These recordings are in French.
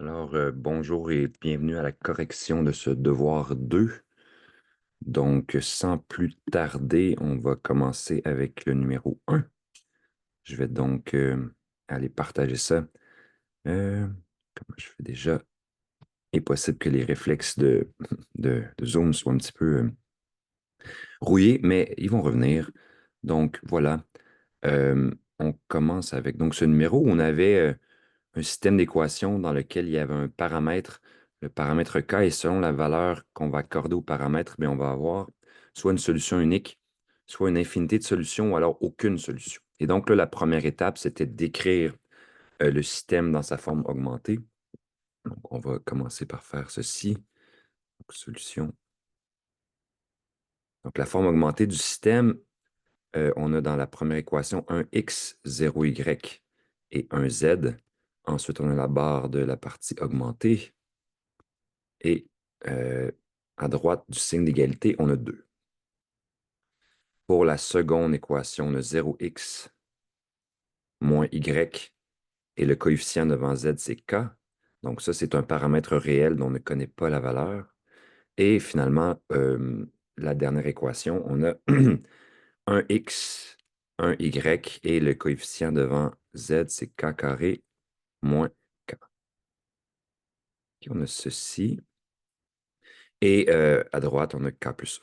Bonjour et bienvenue à la correction de ce devoir 2. Donc, sans plus tarder, on va commencer avec le numéro 1. Je vais donc aller partager ça. Euh, Comment je fais déjà? Il est possible que les réflexes de Zoom soient un petit peu rouillés, mais ils vont revenir. Donc, voilà. On commence avec donc ce numéro où on avait un système d'équations dans lequel il y avait un paramètre, le paramètre K, et selon la valeur qu'on va accorder au paramètre, bien, on va avoir soit une solution unique, soit une infinité de solutions, ou alors aucune solution. Et donc là, la première étape, c'était d'écrire le système dans sa forme augmentée. Donc, on va commencer par faire ceci. Donc, solution. Donc, la forme augmentée du système, on a dans la première équation un x, 0y et un z. Ensuite, on a la barre de la partie augmentée. Et à droite du signe d'égalité, on a 2. Pour la seconde équation, on a 0x moins y et le coefficient devant z, c'est k. Donc ça, c'est un paramètre réel dont on ne connaît pas la valeur. Et finalement, la dernière équation, on a un x, un y et le coefficient devant z, c'est k carré moins k. Et on a ceci. Et à droite, on a k plus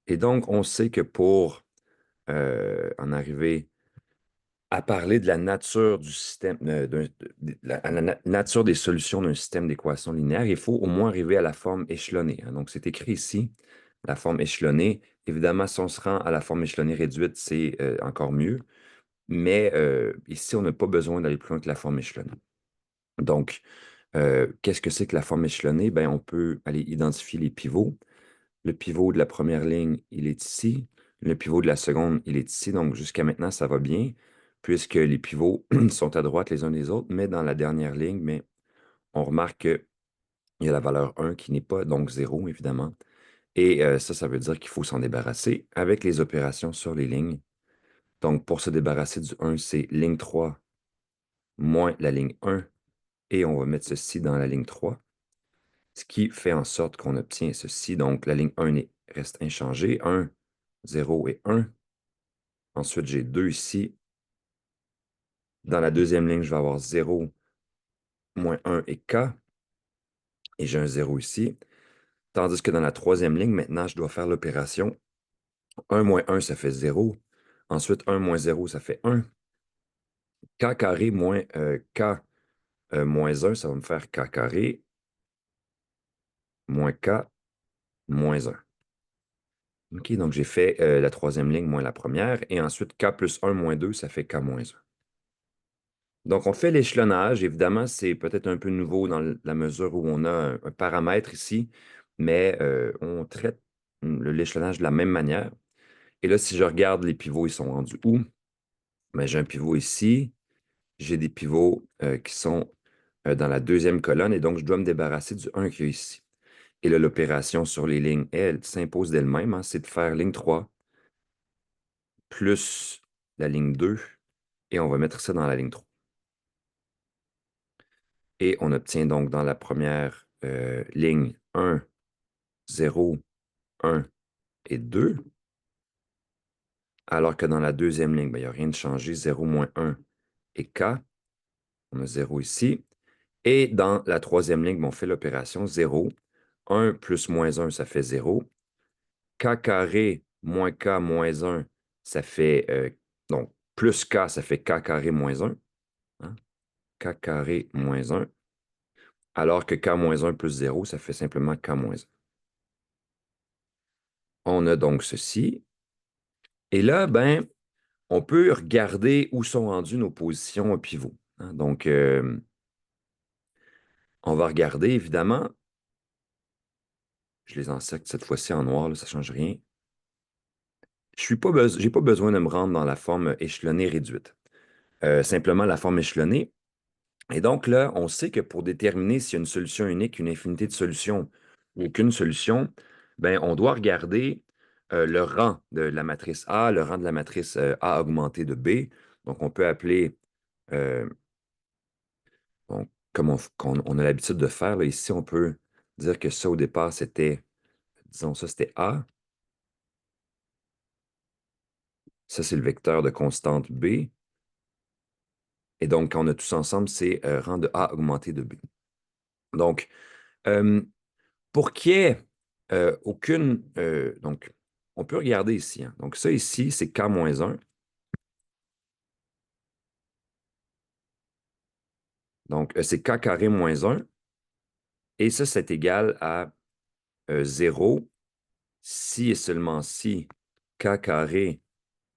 1. Et donc, on sait que pour en arriver à parler de la nature du système, la nature des solutions d'un système d'équations linéaires, il faut au moins arriver à la forme échelonnée, hein. Donc, c'est écrit ici, la forme échelonnée. Évidemment, si on se rend à la forme échelonnée réduite, c'est encore mieux. Mais ici, on n'a pas besoin d'aller plus loin que la forme échelonnée. Donc, qu'est-ce que c'est que la forme échelonnée? Ben, on peut aller identifier les pivots. Le pivot de la première ligne, il est ici. Le pivot de la seconde, il est ici. Donc, jusqu'à maintenant, ça va bien, puisque les pivots sont à droite les uns des autres. Mais dans la dernière ligne, mais on remarque qu'il y a la valeur 1 qui n'est pas, donc 0, évidemment. Et ça veut dire qu'il faut s'en débarrasser avec les opérations sur les lignes. Donc, pour se débarrasser du 1, c'est ligne 3 moins la ligne 1. Et on va mettre ceci dans la ligne 3. Ce qui fait en sorte qu'on obtient ceci. Donc, la ligne 1 reste inchangée. 1, 0 et 1. Ensuite, j'ai 2 ici. Dans la deuxième ligne, je vais avoir 0, moins 1 et k. Et j'ai un 0 ici. Tandis que dans la troisième ligne, maintenant, je dois faire l'opération. 1 moins 1, ça fait 0. Ensuite, 1 moins 0, ça fait 1. K carré moins k moins 1, ça va me faire k carré moins k moins 1. OK, donc j'ai fait la troisième ligne moins la première. Et ensuite, k plus 1 moins 2, ça fait k moins 1. Donc, on fait l'échelonnage. Évidemment, c'est peut-être un peu nouveau dans la mesure où on a un paramètre ici, mais on traite l'échelonnage de la même manière. Et là, si je regarde les pivots, ils sont rendus où? Ben, j'ai un pivot ici. J'ai des pivots qui sont dans la deuxième colonne, et donc je dois me débarrasser du 1 qu'il y a ici. Et là, l'opération sur les lignes, elle s'impose d'elle-même, hein, c'est de faire ligne 3 plus la ligne 2, et on va mettre ça dans la ligne 3. Et on obtient donc dans la première ligne 1, 0, 1 et 2, alors que dans la deuxième ligne, ben, il n'y a rien de changé, 0, moins 1 et k. On a 0 ici. Et dans la troisième ligne, ben, on fait l'opération 0. 1 plus moins 1, ça fait 0. K carré moins k moins 1, ça fait, donc, plus k, ça fait k carré moins 1. Hein? K carré moins 1. Alors que k moins 1 plus 0, ça fait simplement k moins 1. On a donc ceci. Et là, ben, on peut regarder où sont rendues nos positions pivots, hein. Donc, on va regarder, évidemment. Je les encercle cette fois-ci en noir, là, ça ne change rien. Je n'ai pas besoin de me rendre dans la forme échelonnée réduite. Simplement la forme échelonnée. Et donc là, on sait que pour déterminer s'il y a une solution unique, une infinité de solutions ou aucune solution, ben, on doit regarder le rang de la matrice A, le rang de la matrice A augmentée de B. Donc, on peut appeler, euh, bon, comme on a l'habitude de faire, là, ici, on peut dire que ça, au départ, c'était, disons, ça, c'était A. Ça, c'est le vecteur de constante B. Et donc, quand on a tous ensemble, c'est rang de A augmenté de B. Donc, euh, pour qu'il y ait aucune... donc, on peut regarder ici, hein. Donc, ça ici, c'est K-1. Donc, c'est K carré moins 1. Et ça, c'est égal à 0 si et seulement si K carré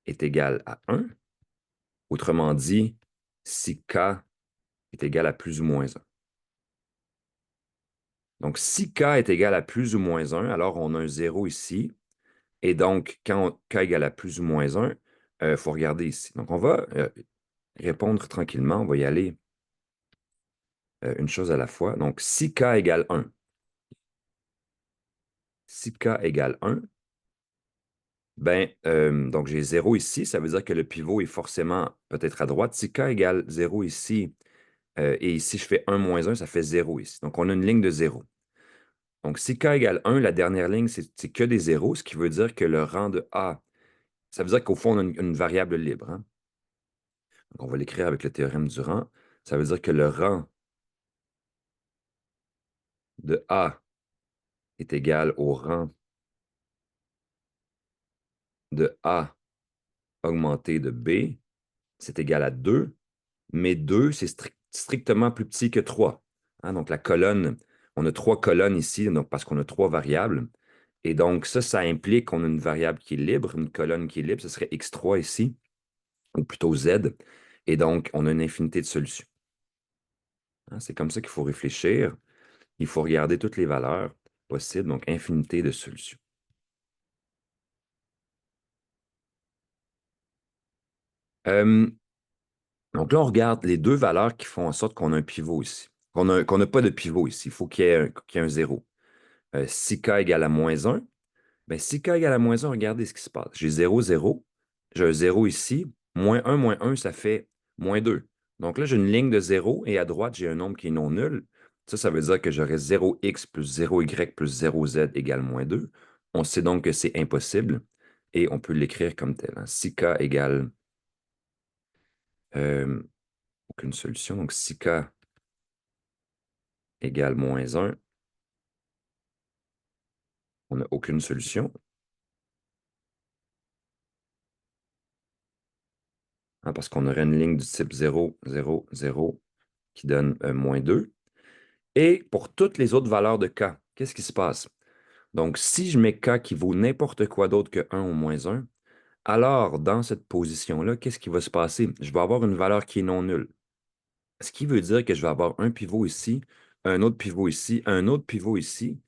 est égal à 1. Autrement dit, si K est égal à plus ou moins 1. Donc, si K est égal à plus ou moins 1, alors on a un 0 ici. Et donc, quand K égale à plus ou moins 1, il faut regarder ici. Donc, on va répondre tranquillement. On va y aller une chose à la fois. Donc, si K égale 1, si K égale 1, ben, donc j'ai 0 ici, ça veut dire que le pivot est forcément peut-être à droite. Si K égale 0 ici, et ici je fais 1 moins 1, ça fait 0 ici. Donc, on a une ligne de 0. Donc, si K égale 1, la dernière ligne, c'est que des zéros, ce qui veut dire que le rang de A, ça veut dire qu'au fond, on a une variable libre, hein. Donc, on va l'écrire avec le théorème du rang. Ça veut dire que le rang de A est égal au rang de A augmenté de B. C'est égal à 2, mais 2, c'est strictement plus petit que 3, hein. Donc, la colonne, on a 3 colonnes ici, donc, parce qu'on a 3 variables. Et donc, ça implique qu'on a une variable qui est libre, une colonne qui est libre. Ce serait x3 ici, ou plutôt z. Et donc, on a une infinité de solutions, hein. C'est comme ça qu'il faut réfléchir. Il faut regarder toutes les valeurs possibles, donc infinité de solutions. Euh, donc là, on regarde les deux valeurs qui font en sorte qu'on a un pivot ici. Qu'on n'a pas de pivot ici. Il faut qu'il y ait un 0. Si k égale à moins 1, bien, si k égale à moins 1, regardez ce qui se passe. J'ai 0, 0. J'ai un 0 ici. Moins 1, ça fait moins 2. Donc là, j'ai une ligne de 0 et à droite, j'ai un nombre qui est non nul. Ça veut dire que j'aurai 0x plus 0y plus 0z égale moins 2. On sait donc que c'est impossible et on peut l'écrire comme tel, hein. Si k égale euh, aucune solution, donc si k égale moins 1, on n'a aucune solution, hein, parce qu'on aurait une ligne du type 0, 0, 0 qui donne moins 2. Et pour toutes les autres valeurs de k, qu'est-ce qui se passe? Donc, si je mets k qui vaut n'importe quoi d'autre que 1 ou moins 1, alors dans cette position-là, qu'est-ce qui va se passer? Je vais avoir une valeur qui est non nulle. Ce qui veut dire que je vais avoir un pivot ici, un autre pivot ici, un autre pivot ici.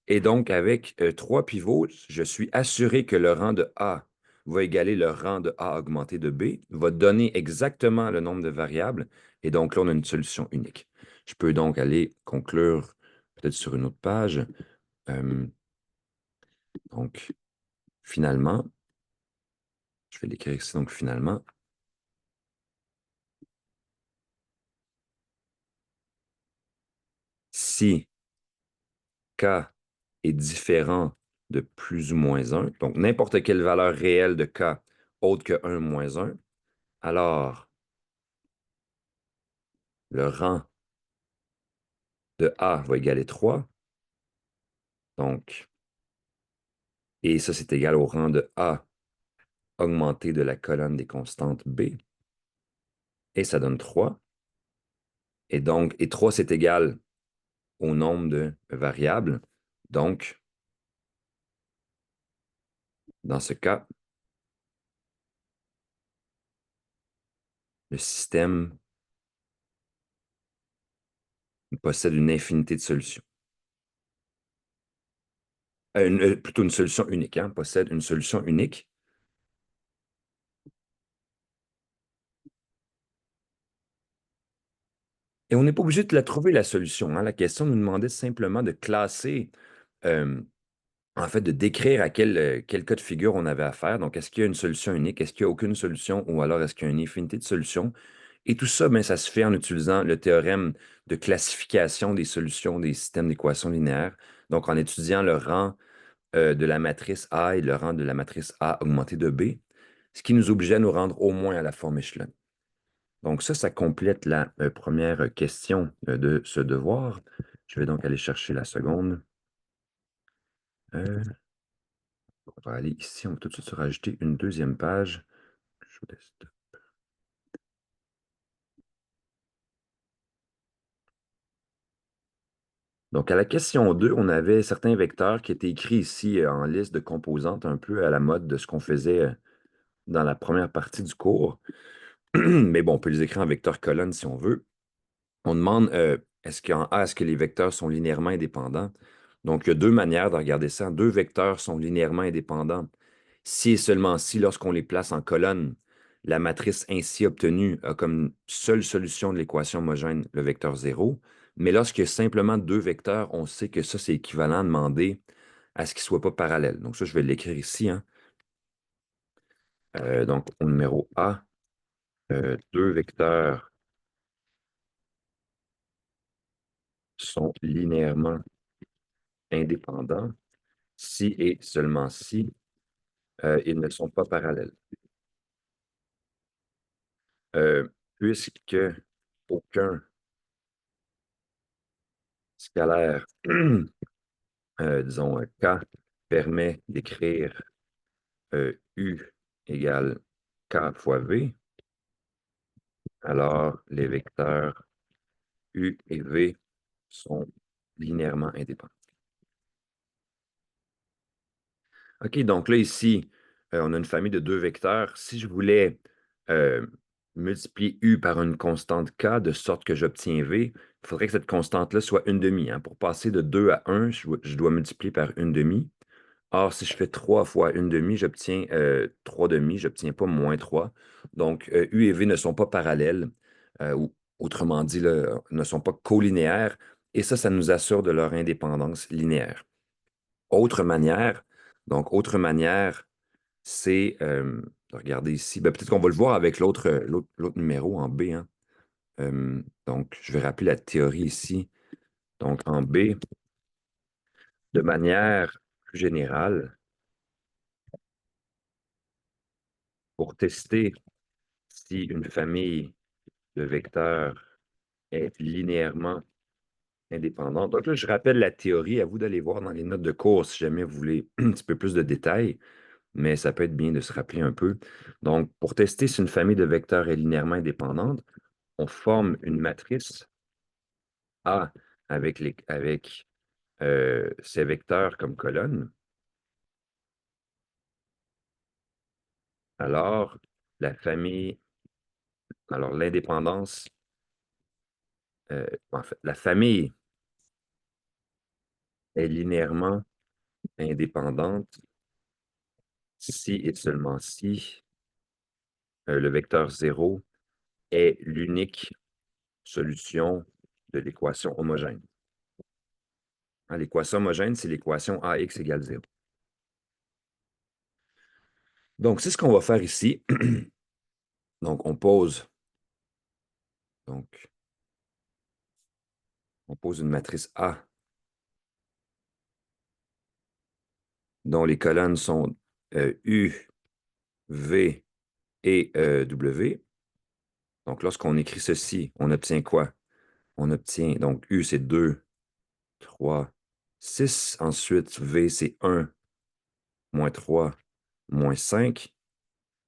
Et donc, avec 3 pivots, je suis assuré que le rang de A va égaler le rang de A augmenté de B, va donner exactement le nombre de variables. Et donc, là, on a une solution unique. Je peux donc aller conclure peut-être sur une autre page. Euh, donc, finalement, je vais l'écrire ici. Donc, finalement, si K est différent de plus ou moins 1, donc n'importe quelle valeur réelle de K autre que 1 moins 1, alors le rang de A va égaler 3. Donc, et ça, c'est égal au rang de A augmenté de la colonne des constantes B. Et ça donne 3. Et donc, et 3, c'est égal au nombre de variables. Donc, dans ce cas, le système possède une infinité de solutions. Plutôt une solution unique, hein, possède une solution unique. Et on n'est pas obligé de la trouver, la solution, hein. La question nous demandait simplement de classer, euh, en fait, de décrire à quel cas de figure on avait affaire. Donc, est-ce qu'il y a une solution unique? Est-ce qu'il n'y a aucune solution? Ou alors, est-ce qu'il y a une infinité de solutions? Et tout ça, ben, ça se fait en utilisant le théorème de classification des solutions des systèmes d'équations linéaires. Donc, en étudiant le rang de la matrice A et le rang de la matrice A augmenté de B, ce qui nous obligeait à nous rendre au moins à la forme échelonnée. Donc, ça complète la première question de ce devoir. Je vais donc aller chercher la seconde. On va aller ici, on va tout de suite se rajouter une deuxième page. Donc, à la question 2, on avait certains vecteurs qui étaient écrits ici en liste de composantes, un peu à la mode de ce qu'on faisait dans la première partie du cours. Mais bon, on peut les écrire en vecteurs colonnes si on veut. On demande est-ce qu'en A, est-ce que les vecteurs sont linéairement indépendants? Donc, il y a deux manières de regarder ça. Deux vecteurs sont linéairement indépendants si et seulement si, lorsqu'on les place en colonne, la matrice ainsi obtenue a comme seule solution de l'équation homogène le vecteur 0. Mais lorsqu'il y a simplement deux vecteurs, on sait que ça, c'est équivalent à demander à ce qu'ils ne soient pas parallèles. Donc, ça, je vais l'écrire ici, hein. Donc, au numéro A, deux vecteurs sont linéairement indépendants si et seulement si ils ne sont pas parallèles. Puisque aucun scalaire, disons K, permet d'écrire U égale K fois V, alors les vecteurs U et V sont linéairement indépendants. OK, donc là, ici, on a une famille de deux vecteurs. Si je voulais euh, multiplier U par une constante K de sorte que j'obtiens V, il faudrait que cette constante-là soit une demi, hein. Pour passer de 2 à 1, je dois multiplier par une demi. Or, si je fais 3 fois une demi, j'obtiens 3 demi, je n'obtiens pas moins 3. Donc, U et V ne sont pas parallèles, ou autrement dit, là, ne sont pas collinéaires, et ça nous assure de leur indépendance linéaire. Autre manière, donc, autre manière, c'est, regardez ici, ben, peut-être qu'on va le voir avec l'autre numéro en B, hein. Donc, je vais rappeler la théorie ici. Donc, en B, de manière plus générale, pour tester si une famille de vecteurs est linéairement indépendante. Donc là, je rappelle la théorie, à vous d'aller voir dans les notes de cours si jamais vous voulez un petit peu plus de détails, mais ça peut être bien de se rappeler un peu. Donc, pour tester si une famille de vecteurs est linéairement indépendante, on forme une matrice A avec ces vecteurs comme colonne. Alors, la famille, alors l'indépendance, en fait, la famille est linéairement indépendante si et seulement si le vecteur 0 est l'unique solution de l'équation homogène. Hein, l'équation homogène, c'est l'équation AX égale 0. Donc, c'est ce qu'on va faire ici. Donc, donc, on pose une matrice A dont les colonnes sont U, V et W. Donc, lorsqu'on écrit ceci, on obtient quoi? On obtient, donc, U, c'est 2, 3, 6. Ensuite, V, c'est 1, moins 3, moins 5.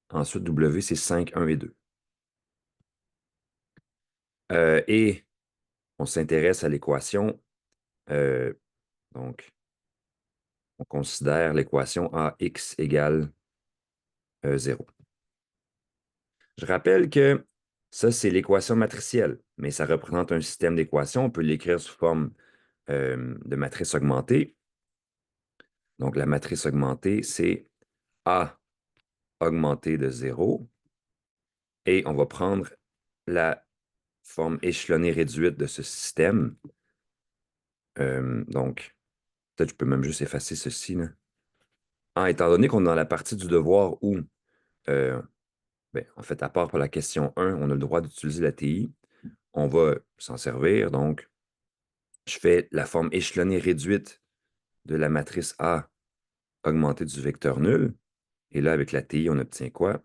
Ensuite, W, c'est 5, 1 et 2. Et on s'intéresse à l'équation. Donc, on considère l'équation AX égale 0. Je rappelle que ça, c'est l'équation matricielle, mais ça représente un système d'équations. On peut l'écrire sous forme de matrice augmentée. Donc, la matrice augmentée, c'est A augmenté de 0. Et on va prendre la forme échelonnée réduite de ce système. Donc, peut-être je peux même juste effacer ceci, là. Ah, étant donné qu'on est dans la partie du devoir où Ben, en fait, à part pour la question 1, on a le droit d'utiliser la TI. On va s'en servir. Donc, je fais la forme échelonnée réduite de la matrice A augmentée du vecteur nul. Et là, avec la TI, on obtient quoi?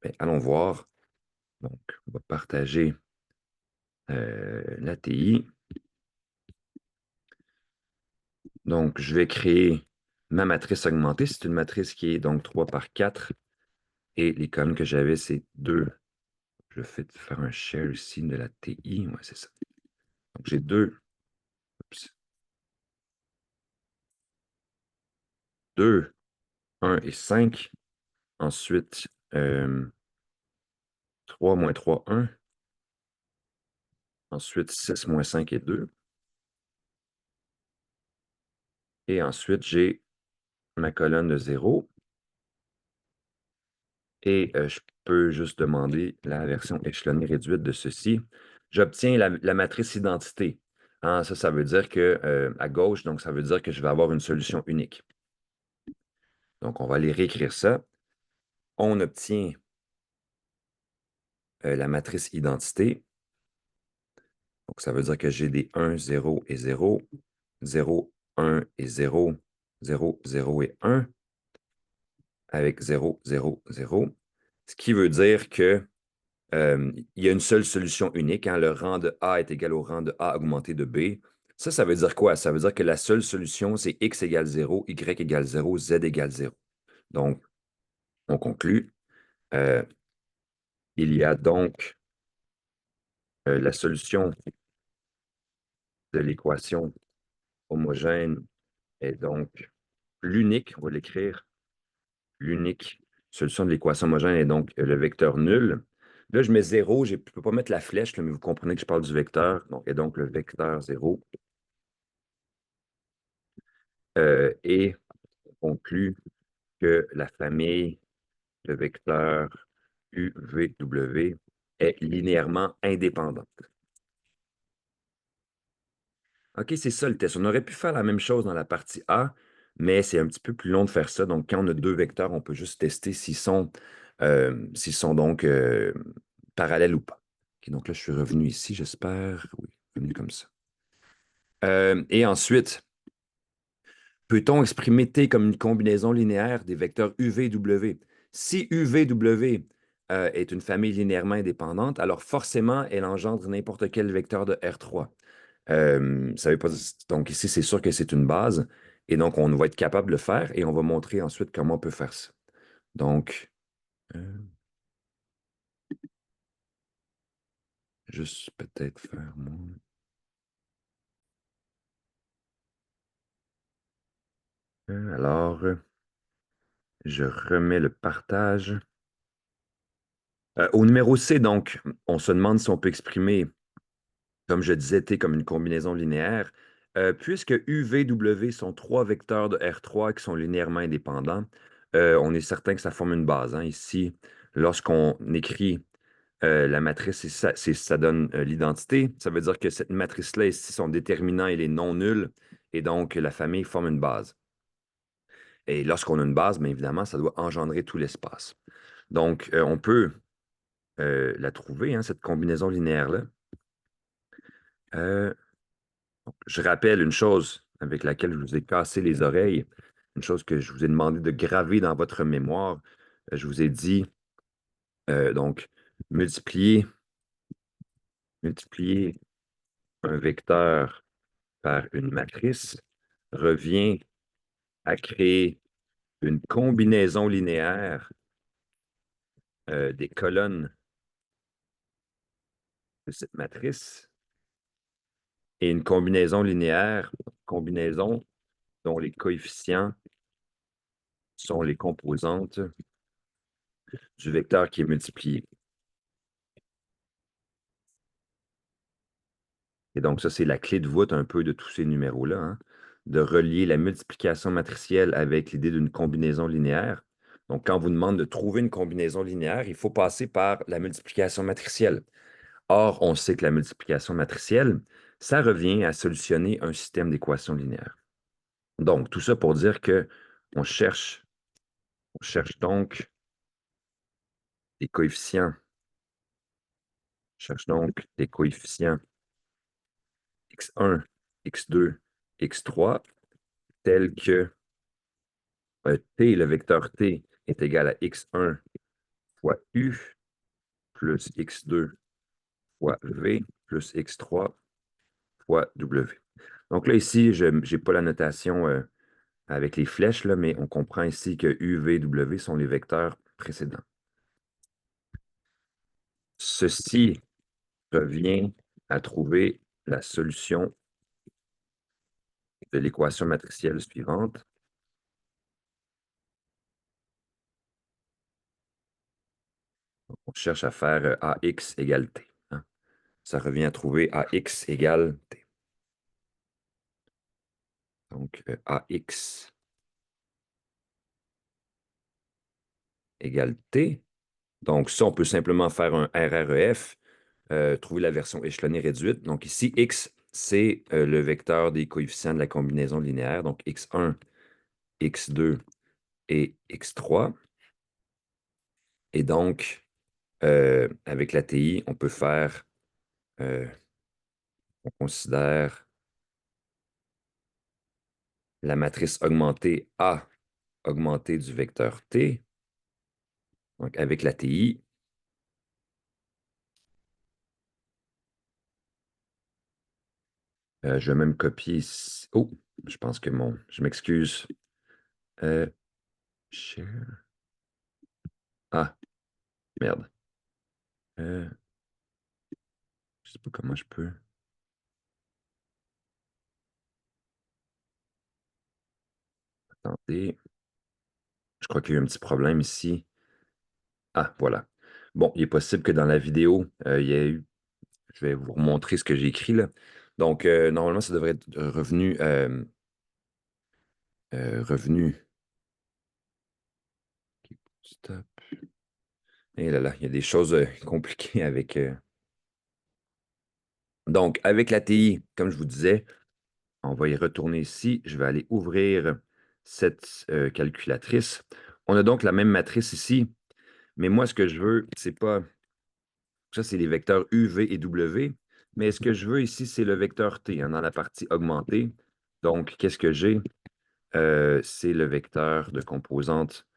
Ben, allons voir. Donc, on va partager la TI. Donc, je vais créer ma matrice augmentée. C'est une matrice qui est donc 3 par 4. Et les colonnes que j'avais, c'est 2. Je vais faire un share ici de la TI. Ouais, c'est ça. Donc, j'ai 2. 2, 1 et 5. Ensuite, 3 moins 3, 1. Ensuite, 6 moins 5 et 2. Et ensuite, j'ai ma colonne de 0. Et je peux juste demander la version échelonnée réduite de ceci. J'obtiens la matrice identité. Hein, ça veut dire que à gauche, donc ça veut dire que je vais avoir une solution unique. Donc, on va aller réécrire ça. On obtient la matrice identité. Donc, ça veut dire que j'ai des 1, 0 et 0, 0, 1 et 0, 0, 0 et 1, avec 0, 0, 0. Ce qui veut dire que il y a une seule solution unique. Hein, le rang de A est égal au rang de A augmenté de B. Ça veut dire quoi? Ça veut dire que la seule solution, c'est X égale 0, Y égale 0, Z égale 0. Donc, on conclut. Il y a donc la solution de l'équation homogène est donc l'unique, on va l'écrire, l'unique solution de l'équation homogène est donc le vecteur nul. Là, je mets 0, je ne peux pas mettre la flèche, là, mais vous comprenez que je parle du vecteur. Donc, et donc le vecteur 0. Et on conclut que la famille de vecteurs UVW est linéairement indépendante. OK, c'est ça le test. On aurait pu faire la même chose dans la partie A, mais c'est un petit peu plus long de faire ça. Donc, quand on a deux vecteurs, on peut juste tester s'ils sont donc parallèles ou pas. OK, donc là, je suis revenu ici, j'espère. Oui, revenu comme ça. Et ensuite, peut-on exprimer T comme une combinaison linéaire des vecteurs UV et W? Si UVW est une famille linéairement indépendante, alors forcément, elle engendre n'importe quel vecteur de R3. Ça veut pas, donc ici, c'est sûr que c'est une base. Et donc, on va être capable de le faire et on va montrer ensuite comment on peut faire ça. Donc, euh, juste peut-être faire moi. Alors, je remets le partage. Au numéro C, donc, on se demande si on peut exprimer, comme je disais, T comme une combinaison linéaire. Puisque UVW sont trois vecteurs de R3 qui sont linéairement indépendants, on est certain que ça forme une base. Hein. Ici, lorsqu'on écrit la matrice, ça donne l'identité. Ça veut dire que cette matrice-là, ici, son déterminant, il est non nul. Et donc, la famille forme une base. Et lorsqu'on a une base, bien évidemment, ça doit engendrer tout l'espace. Donc, on peut la trouver, hein, cette combinaison linéaire-là. Je rappelle une chose avec laquelle je vous ai cassé les oreilles, une chose que je vous ai demandé de graver dans votre mémoire. Je vous ai dit, donc, multiplier un vecteur par une matrice revient à créer une combinaison linéaire des colonnes de cette matrice et une combinaison linéaire, combinaison dont les coefficients sont les composantes du vecteur qui est multiplié. Et donc, ça, c'est la clé de voûte un peu de tous ces numéros-là, hein, de relier la multiplication matricielle avec l'idée d'une combinaison linéaire. Donc, quand on vous demande de trouver une combinaison linéaire, il faut passer par la multiplication matricielle. Or, on sait que la multiplication matricielle, ça revient à solutionner un système d'équations linéaires. Donc, tout ça pour dire que on cherche donc des coefficients. Je cherche donc des coefficients x1, x2, x3, tels que t, le vecteur t, est égal à x1 fois u plus x2 fois v plus x3 fois w. Donc là, ici, je n'ai pas la notation avec les flèches, là, mais on comprend ici que u, v, w sont les vecteurs précédents. Ceci revient à trouver la solution de l'équation matricielle suivante. On cherche à faire AX égale T. Hein. Ça revient à trouver AX égale T. Donc, AX égale T. Donc, ça, on peut simplement faire un RREF, trouver la version échelonnée réduite. Donc, ici, X, c'est le vecteur des coefficients de la combinaison linéaire. Donc, X1, X2 et X3. Et donc, avec la TI, on peut faire, on considère la matrice augmentée A augmentée du vecteur T. Donc, avec la TI, je vais même copier ici. Oh, je pense que mon... Je m'excuse. Share. Ah, merde. Je sais pas comment je peux. Attendez. Je crois qu'il y a eu un petit problème ici. Ah, voilà. Bon, il est possible que dans la vidéo, il y ait eu... Je vais vous remontrer ce que j'ai écrit là. Donc, normalement, ça devrait être revenu... revenu... Stop. Et là, là, il y a des choses compliquées avec... Donc, avec la TI, comme je vous disais, on va y retourner ici. Je vais aller ouvrir cette calculatrice. On a donc la même matrice ici, mais moi, ce que je veux, c'est pas... Ça, c'est les vecteurs U, V et W. Mais ce que je veux ici, c'est le vecteur T hein, dans la partie augmentée. Donc, qu'est-ce que j'ai? C'est le vecteur de composante...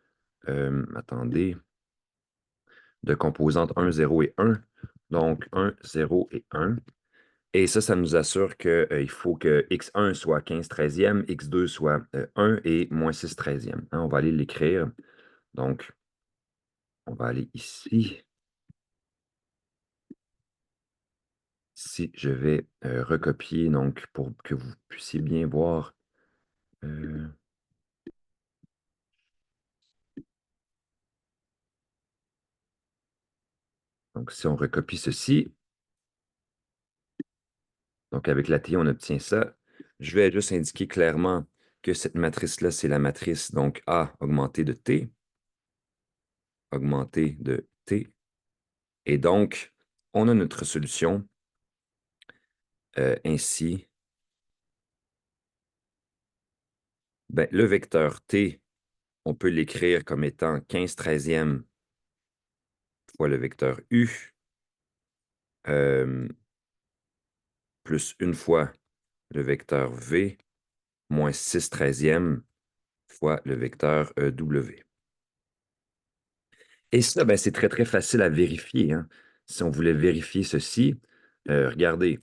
attendez. De composante 1, 0 et 1. Donc, 1, 0 et 1. Et ça nous assure qu'il faut que x1 soit 15 treizième, x2 soit 1 et moins 6 treizième. Hein, on va aller l'écrire. Donc, on va aller ici. Ici, je vais recopier donc, pour que vous puissiez bien voir. Donc, si on recopie ceci, donc avec la TI, on obtient ça. Je vais juste indiquer clairement que cette matrice-là, c'est la matrice donc A augmentée de T, augmentée de T. Et donc, on a notre solution ainsi. Ben, le vecteur T, on peut l'écrire comme étant 15 treizième fois le vecteur U, plus une fois le vecteur V, moins 6 treizième fois le vecteur W. Et ça, ben, c'est très, très facile à vérifier. Hein. Si on voulait vérifier ceci, regardez.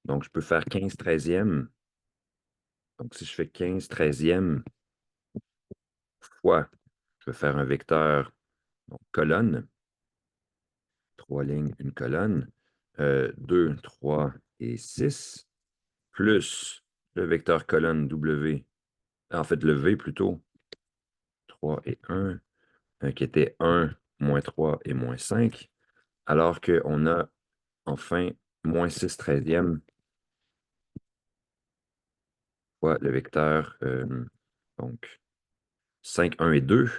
Donc, je peux faire 15 treizième. Donc, si je fais 15 treizième fois, je vais faire un vecteur donc, colonne. 3 lignes, une colonne. 2, 3 et 6. Plus le vecteur colonne W. En fait, le V plutôt. 3 et 1. Qui était 1, moins 3 et moins 5. Alors qu'on a enfin moins 6 treizième fois le vecteur donc 5, 1 et 2.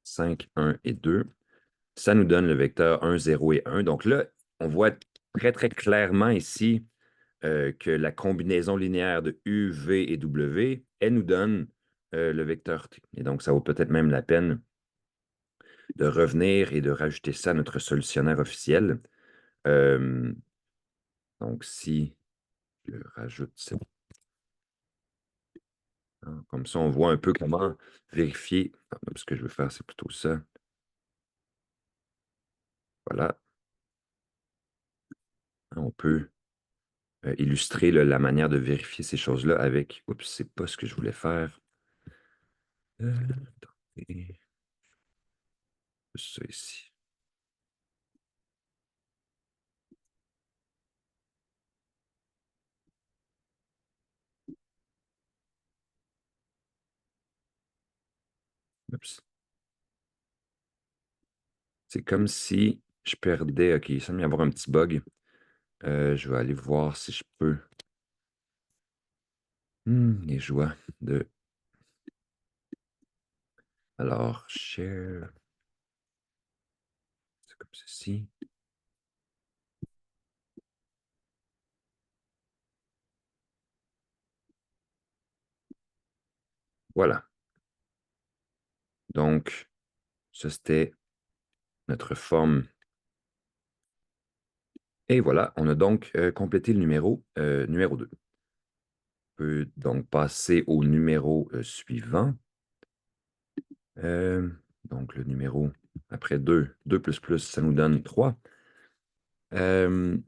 5, 1 et 2. Ça nous donne le vecteur 1, 0 et 1. Donc là, on voit très, très clairement ici que la combinaison linéaire de U, V et W, elle nous donne le vecteur t. Et donc, ça vaut peut-être même la peine de revenir et de rajouter ça à notre solutionnaire officiel. Donc, si je rajoute ça, hein, comme ça, on voit un peu comment vérifier. Ce que je veux faire, c'est plutôt ça. Voilà. On peut illustrer la manière de vérifier ces choses-là avec... Oups, c'est pas ce que je voulais faire. Attendez. Ça ici. Oups. C'est comme si je perdais... OK, il semble y avoir un petit bug. Je vais aller voir si je peux... les joies de... Alors, share... C'est comme ceci. Voilà. Donc, ça, c'était notre forme. Et voilà, on a donc complété le numéro 2. On peut donc passer au numéro suivant. Donc, le numéro après 2, 2 plus, ça nous donne 3. On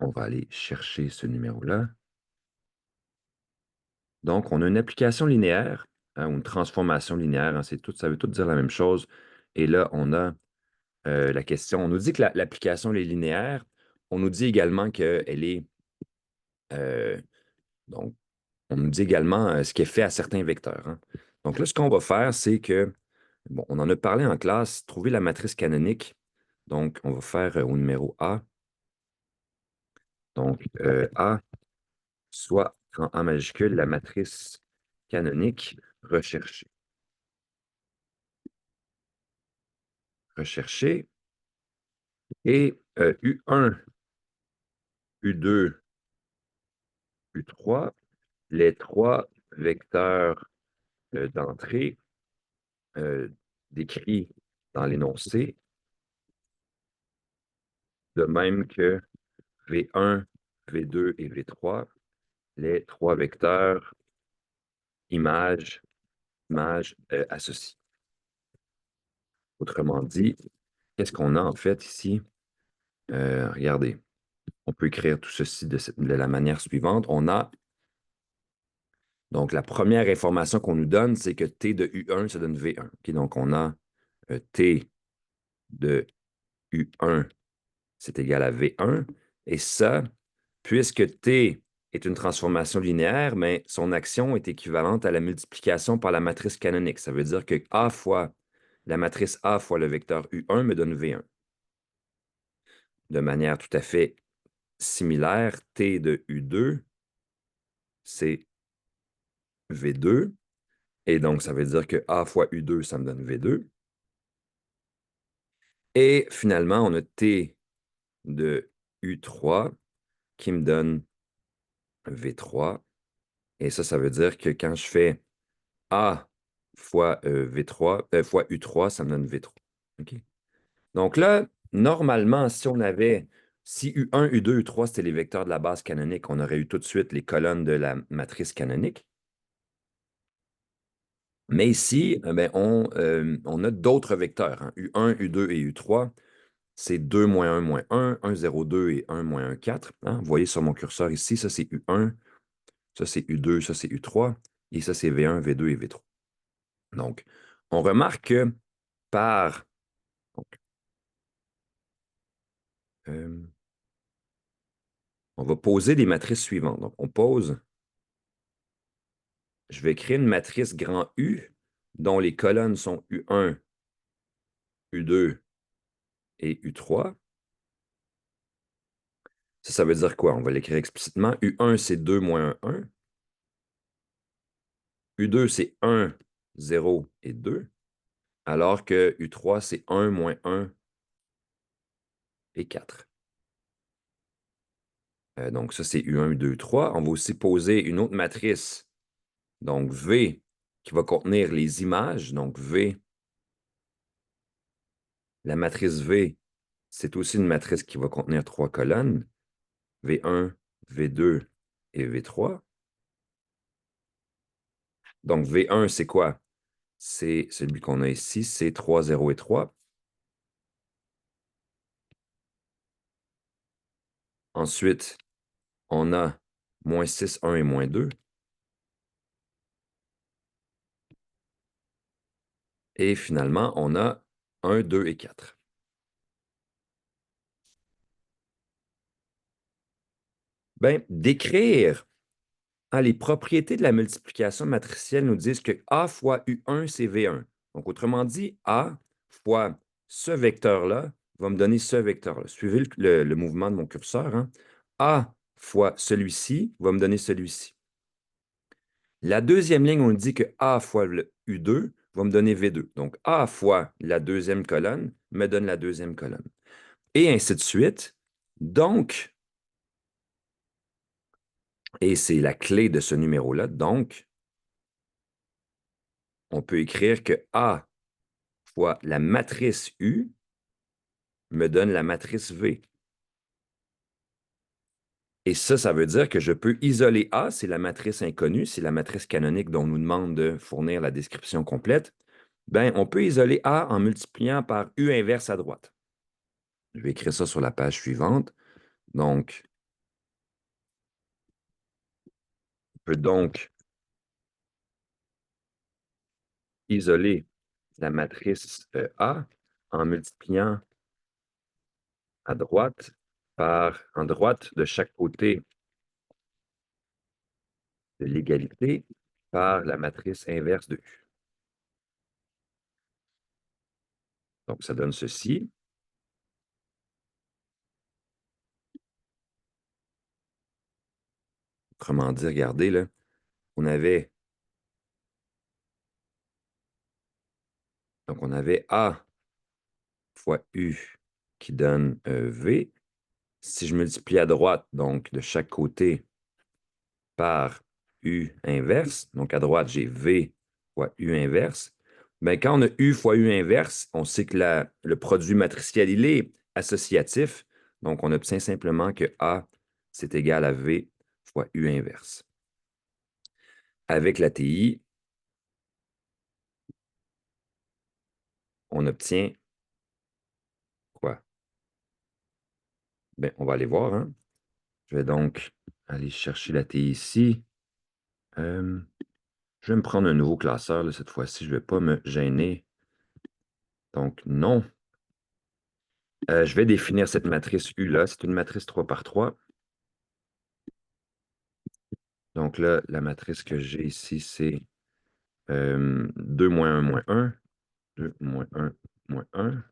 va aller chercher ce numéro-là. Donc, on a une application linéaire, hein, ou une transformation linéaire, hein, ça veut tout dire la même chose. Et là, on a la question. On nous dit que l'application est linéaire. On nous dit également qu'elle est... donc, on nous dit également ce qui est fait à certains vecteurs, hein. Donc là, ce qu'on va faire, c'est que, bon, on en a parlé en classe, trouver la matrice canonique. Donc, on va faire au numéro A. Donc, A, soit en A majuscule, la matrice canonique recherchée. Recherchée. Et U1, U2, U3, les trois vecteurs d'entrée décrits dans l'énoncé, de même que V1, V2 et V3, les trois vecteurs images associés. Autrement dit, qu'est-ce qu'on a en fait ici? Regardez, on peut écrire tout ceci de la manière suivante. On a, donc la première information qu'on nous donne, c'est que T de U1, ça donne V1. Okay, donc on a T de U1, c'est égal à V1. Et ça, puisque T est une transformation linéaire, mais son action est équivalente à la multiplication par la matrice canonique. Ça veut dire que A fois la matrice A fois le vecteur U1 me donne V1. De manière tout à fait similaire, T de U2, c'est V2. Et donc, ça veut dire que A fois U2, ça me donne V2. Et finalement, on a T de U3 qui me donne V3. Et ça veut dire que quand je fais A fois V3, fois U3, ça me donne V3. OK? Donc là, normalement, si U1, U2, U3, c'était les vecteurs de la base canonique, on aurait eu tout de suite les colonnes de la matrice canonique. Mais ici, ben, on a d'autres vecteurs, hein. U1, U2 et U3, c'est 2, -1, -1, 1, 0, 2 et 1, -1, 4. Hein? Vous voyez sur mon curseur ici, ça c'est U1, ça c'est U2, ça c'est U3, et ça c'est V1, V2 et V3. Donc, on remarque que par... Donc, on va poser des matrices suivantes. Donc, on pose... Je vais créer une matrice grand U dont les colonnes sont U1, U2 et U3. Ça veut dire quoi? On va l'écrire explicitement. U1, c'est 2 moins 1. U2, c'est 1, 0 et 2. Alors que U3, c'est 1 moins 1 et 4. Donc, ça, c'est U1, U2, U3. On va aussi poser une autre matrice. Donc, V, qui va contenir les images, donc V. La matrice V, c'est aussi une matrice qui va contenir 3 colonnes, V1, V2 et V3. Donc, V1, c'est quoi? C'est celui qu'on a ici, c'est 3, 0 et 3. Ensuite, on a -6, 1 et -2. Et finalement, on a 1, 2 et 4. Bien, d'écrire les propriétés de la multiplication matricielle nous disent que A fois U1, c'est V1. Donc, autrement dit, A fois ce vecteur-là va me donner ce vecteur-là. Suivez le mouvement de mon curseur. Hein. A fois celui-ci va me donner celui-ci. La deuxième ligne, on dit que A fois le U2 va me donner V2. Donc, A fois la deuxième colonne me donne la deuxième colonne. Et ainsi de suite. Donc, et c'est la clé de ce numéro-là, donc, on peut écrire que A fois la matrice U me donne la matrice V. Et ça veut dire que je peux isoler A, c'est la matrice inconnue, c'est la matrice canonique dont on nous demande de fournir la description complète. Bien, on peut isoler A en multipliant par U inverse à droite. Je vais écrire ça sur la page suivante. Donc, on peut donc isoler la matrice A en multipliant à droite par en droite de chaque côté de l'égalité par la matrice inverse de U. Donc, ça donne ceci. Autrement dit, regardez, là, on avait, donc on avait A fois U qui donne V. Si je multiplie à droite, donc de chaque côté, par U inverse, donc à droite, j'ai V fois U inverse, bien, quand on a U fois U inverse, on sait que le produit matriciel, il est associatif. Donc, on obtient simplement que A, c'est égal à V fois U inverse. Avec la TI, on obtient quoi? Bien, on va aller voir. Hein? Je vais donc aller chercher la TI ici. Je vais me prendre un nouveau classeur. Là, cette fois-ci, je ne vais pas me gêner. Donc, non. Je vais définir cette matrice U-là. C'est une matrice 3 par 3. Donc là, la matrice que j'ai ici, c'est 2 moins 1 moins 1. 2 moins 1 moins 1.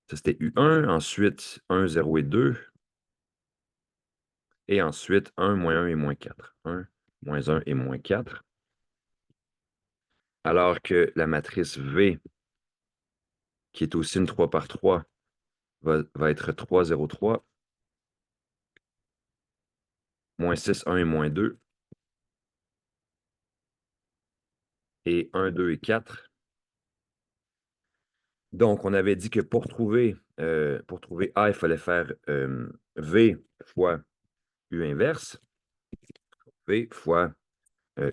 Ça, c'était U1. Ensuite, 1, 0 et 2. Et ensuite, 1, moins 1 et moins 4. 1, moins 1 et moins 4. Alors que la matrice V, qui est aussi une 3 par 3, va être 3, 0, 3. Moins 6, 1 et moins 2. Et 1, 2 et 4. Donc, on avait dit que pour trouver A, il fallait faire V fois U inverse. V fois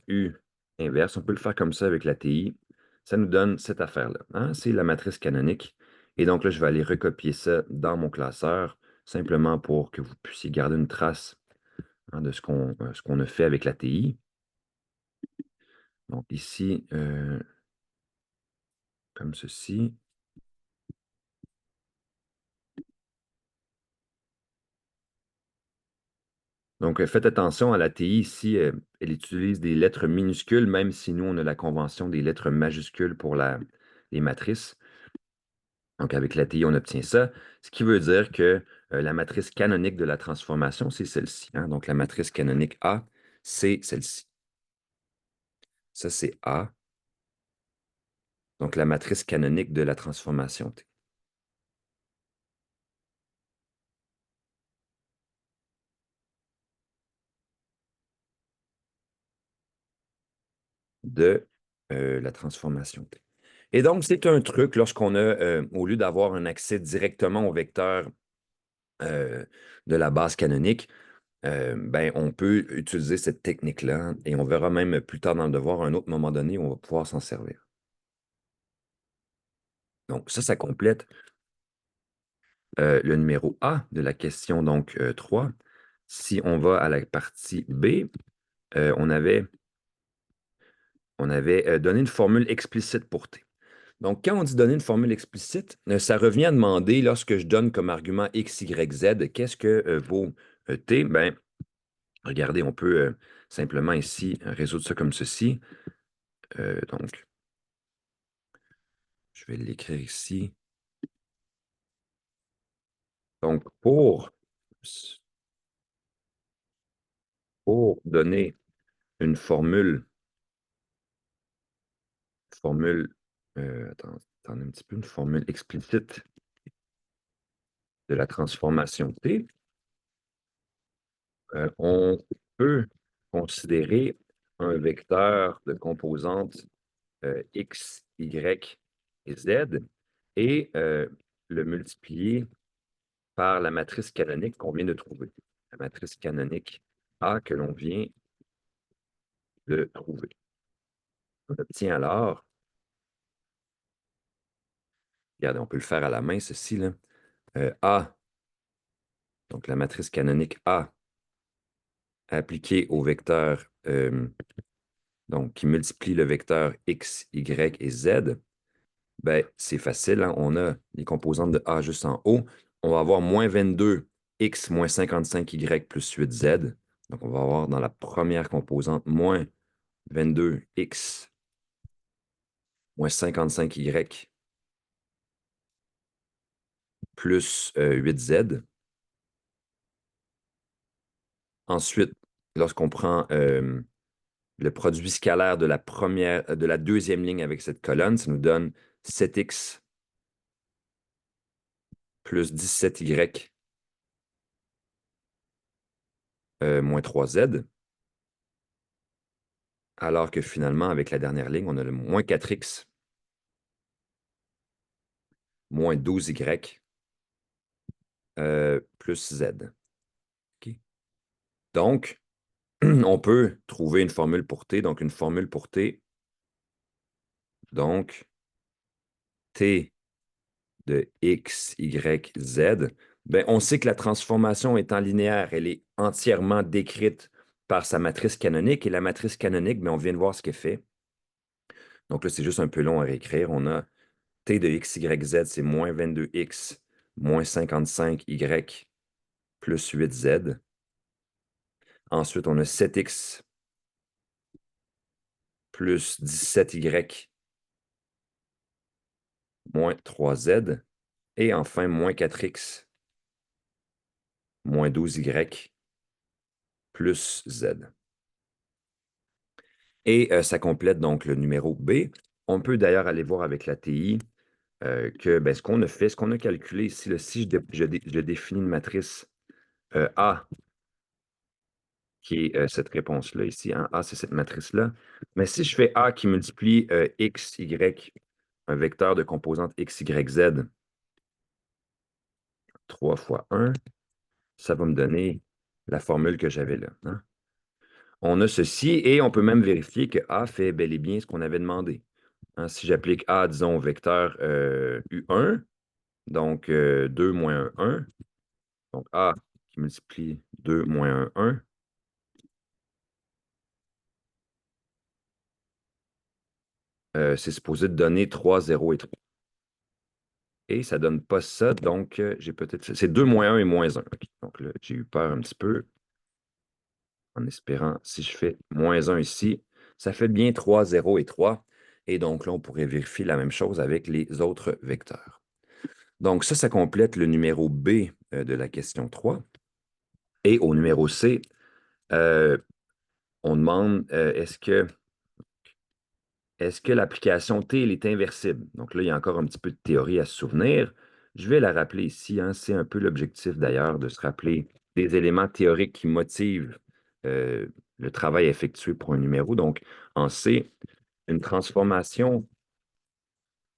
U inverse. On peut le faire comme ça avec la TI. Ça nous donne cette affaire-là. Hein? C'est la matrice canonique. Et donc là, je vais aller recopier ça dans mon classeur, simplement pour que vous puissiez garder une trace de ce qu'on a fait avec la TI. Donc ici, comme ceci. Donc, faites attention à la TI ici, elle utilise des lettres minuscules, même si nous, on a la convention des lettres majuscules pour les matrices. Donc, avec la TI, on obtient ça, ce qui veut dire que la matrice canonique de la transformation, c'est celle-ci. Hein? Donc, la matrice canonique A, c'est celle-ci. Ça, c'est A. Donc, la matrice canonique de la transformation T. de la transformation T. Et donc, c'est un truc lorsqu'on a, au lieu d'avoir un accès directement au vecteur de la base canonique, ben, on peut utiliser cette technique-là et on verra même plus tard dans le devoir, à un autre moment donné, où on va pouvoir s'en servir. Donc, ça complète le numéro A de la question donc 3. Si on va à la partie B, on avait donné une formule explicite pour T. Donc, quand on dit donner une formule explicite, ça revient à demander, lorsque je donne comme argument x, y, z, qu'est-ce que vaut T? Ben, regardez, on peut simplement ici résoudre ça comme ceci. Donc, je vais l'écrire ici. Donc, pour donner une formule, attendez un petit peu, une formule explicite de la transformation T, on peut considérer un vecteur de composantes x, y et z et le multiplier par la matrice canonique qu'on vient de trouver. La matrice canonique A que l'on vient de trouver. On obtient alors, regardez, on peut le faire à la main, ceci, là. A, donc la matrice canonique A, appliquée au vecteur, donc qui multiplie le vecteur x, y et z, ben, c'est facile, hein? On a les composantes de A juste en haut. On va avoir moins 22x moins 55y plus 8z. Donc, on va avoir dans la première composante moins 22x moins 55y plus 8z. Ensuite, lorsqu'on prend le produit scalaire de la deuxième ligne avec cette colonne, ça nous donne 7x plus 17y moins 3z. Alors que finalement, avec la dernière ligne, on a le moins 4x moins 12y plus z. Okay. Donc, on peut trouver une formule pour t. Donc, une formule pour t. Donc, t de x, y, z. Ben, on sait que la transformation étant linéaire, elle est entièrement décrite par sa matrice canonique. Et la matrice canonique, ben, on vient de voir ce qu'elle fait. Donc là, c'est juste un peu long à réécrire. On a t de x, y, z, c'est moins 22x moins 55y plus 8z. Ensuite, on a 7x plus 17y moins 3z. Et enfin, moins 4x moins 12y plus z. Et ça complète donc le numéro B. On peut d'ailleurs aller voir avec la TI que ben, ce qu'on a fait, ce qu'on a calculé ici, là, si je définis une matrice A, qui est cette réponse-là ici, hein, A, c'est cette matrice-là. Mais si je fais A qui multiplie x, y, un vecteur de composante x, y, z, 3 fois 1, ça va me donner la formule que j'avais là. Hein. On a ceci et on peut même vérifier que A fait bel et bien ce qu'on avait demandé. Hein, si j'applique A, disons, au vecteur U1, donc 2 moins 1, donc A qui multiplie 2 moins 1, c'est supposé donner 3, 0 et 3. Et ça ne donne pas ça, donc j'ai peut-être... C'est 2 moins 1 et moins 1. Okay. Donc là, j'ai eu peur un petit peu, en espérant, si je fais moins 1 ici, ça fait bien 3, 0 et 3. Et donc là, on pourrait vérifier la même chose avec les autres vecteurs. Donc ça complète le numéro B de la question 3. Et au numéro C, on demande est-ce que l'application T elle est inversible? Donc là, il y a encore un petit peu de théorie à se souvenir. Je vais la rappeler ici. Hein, c'est un peu l'objectif d'ailleurs de se rappeler des éléments théoriques qui motivent le travail effectué pour un numéro. Donc, en C, Une transformation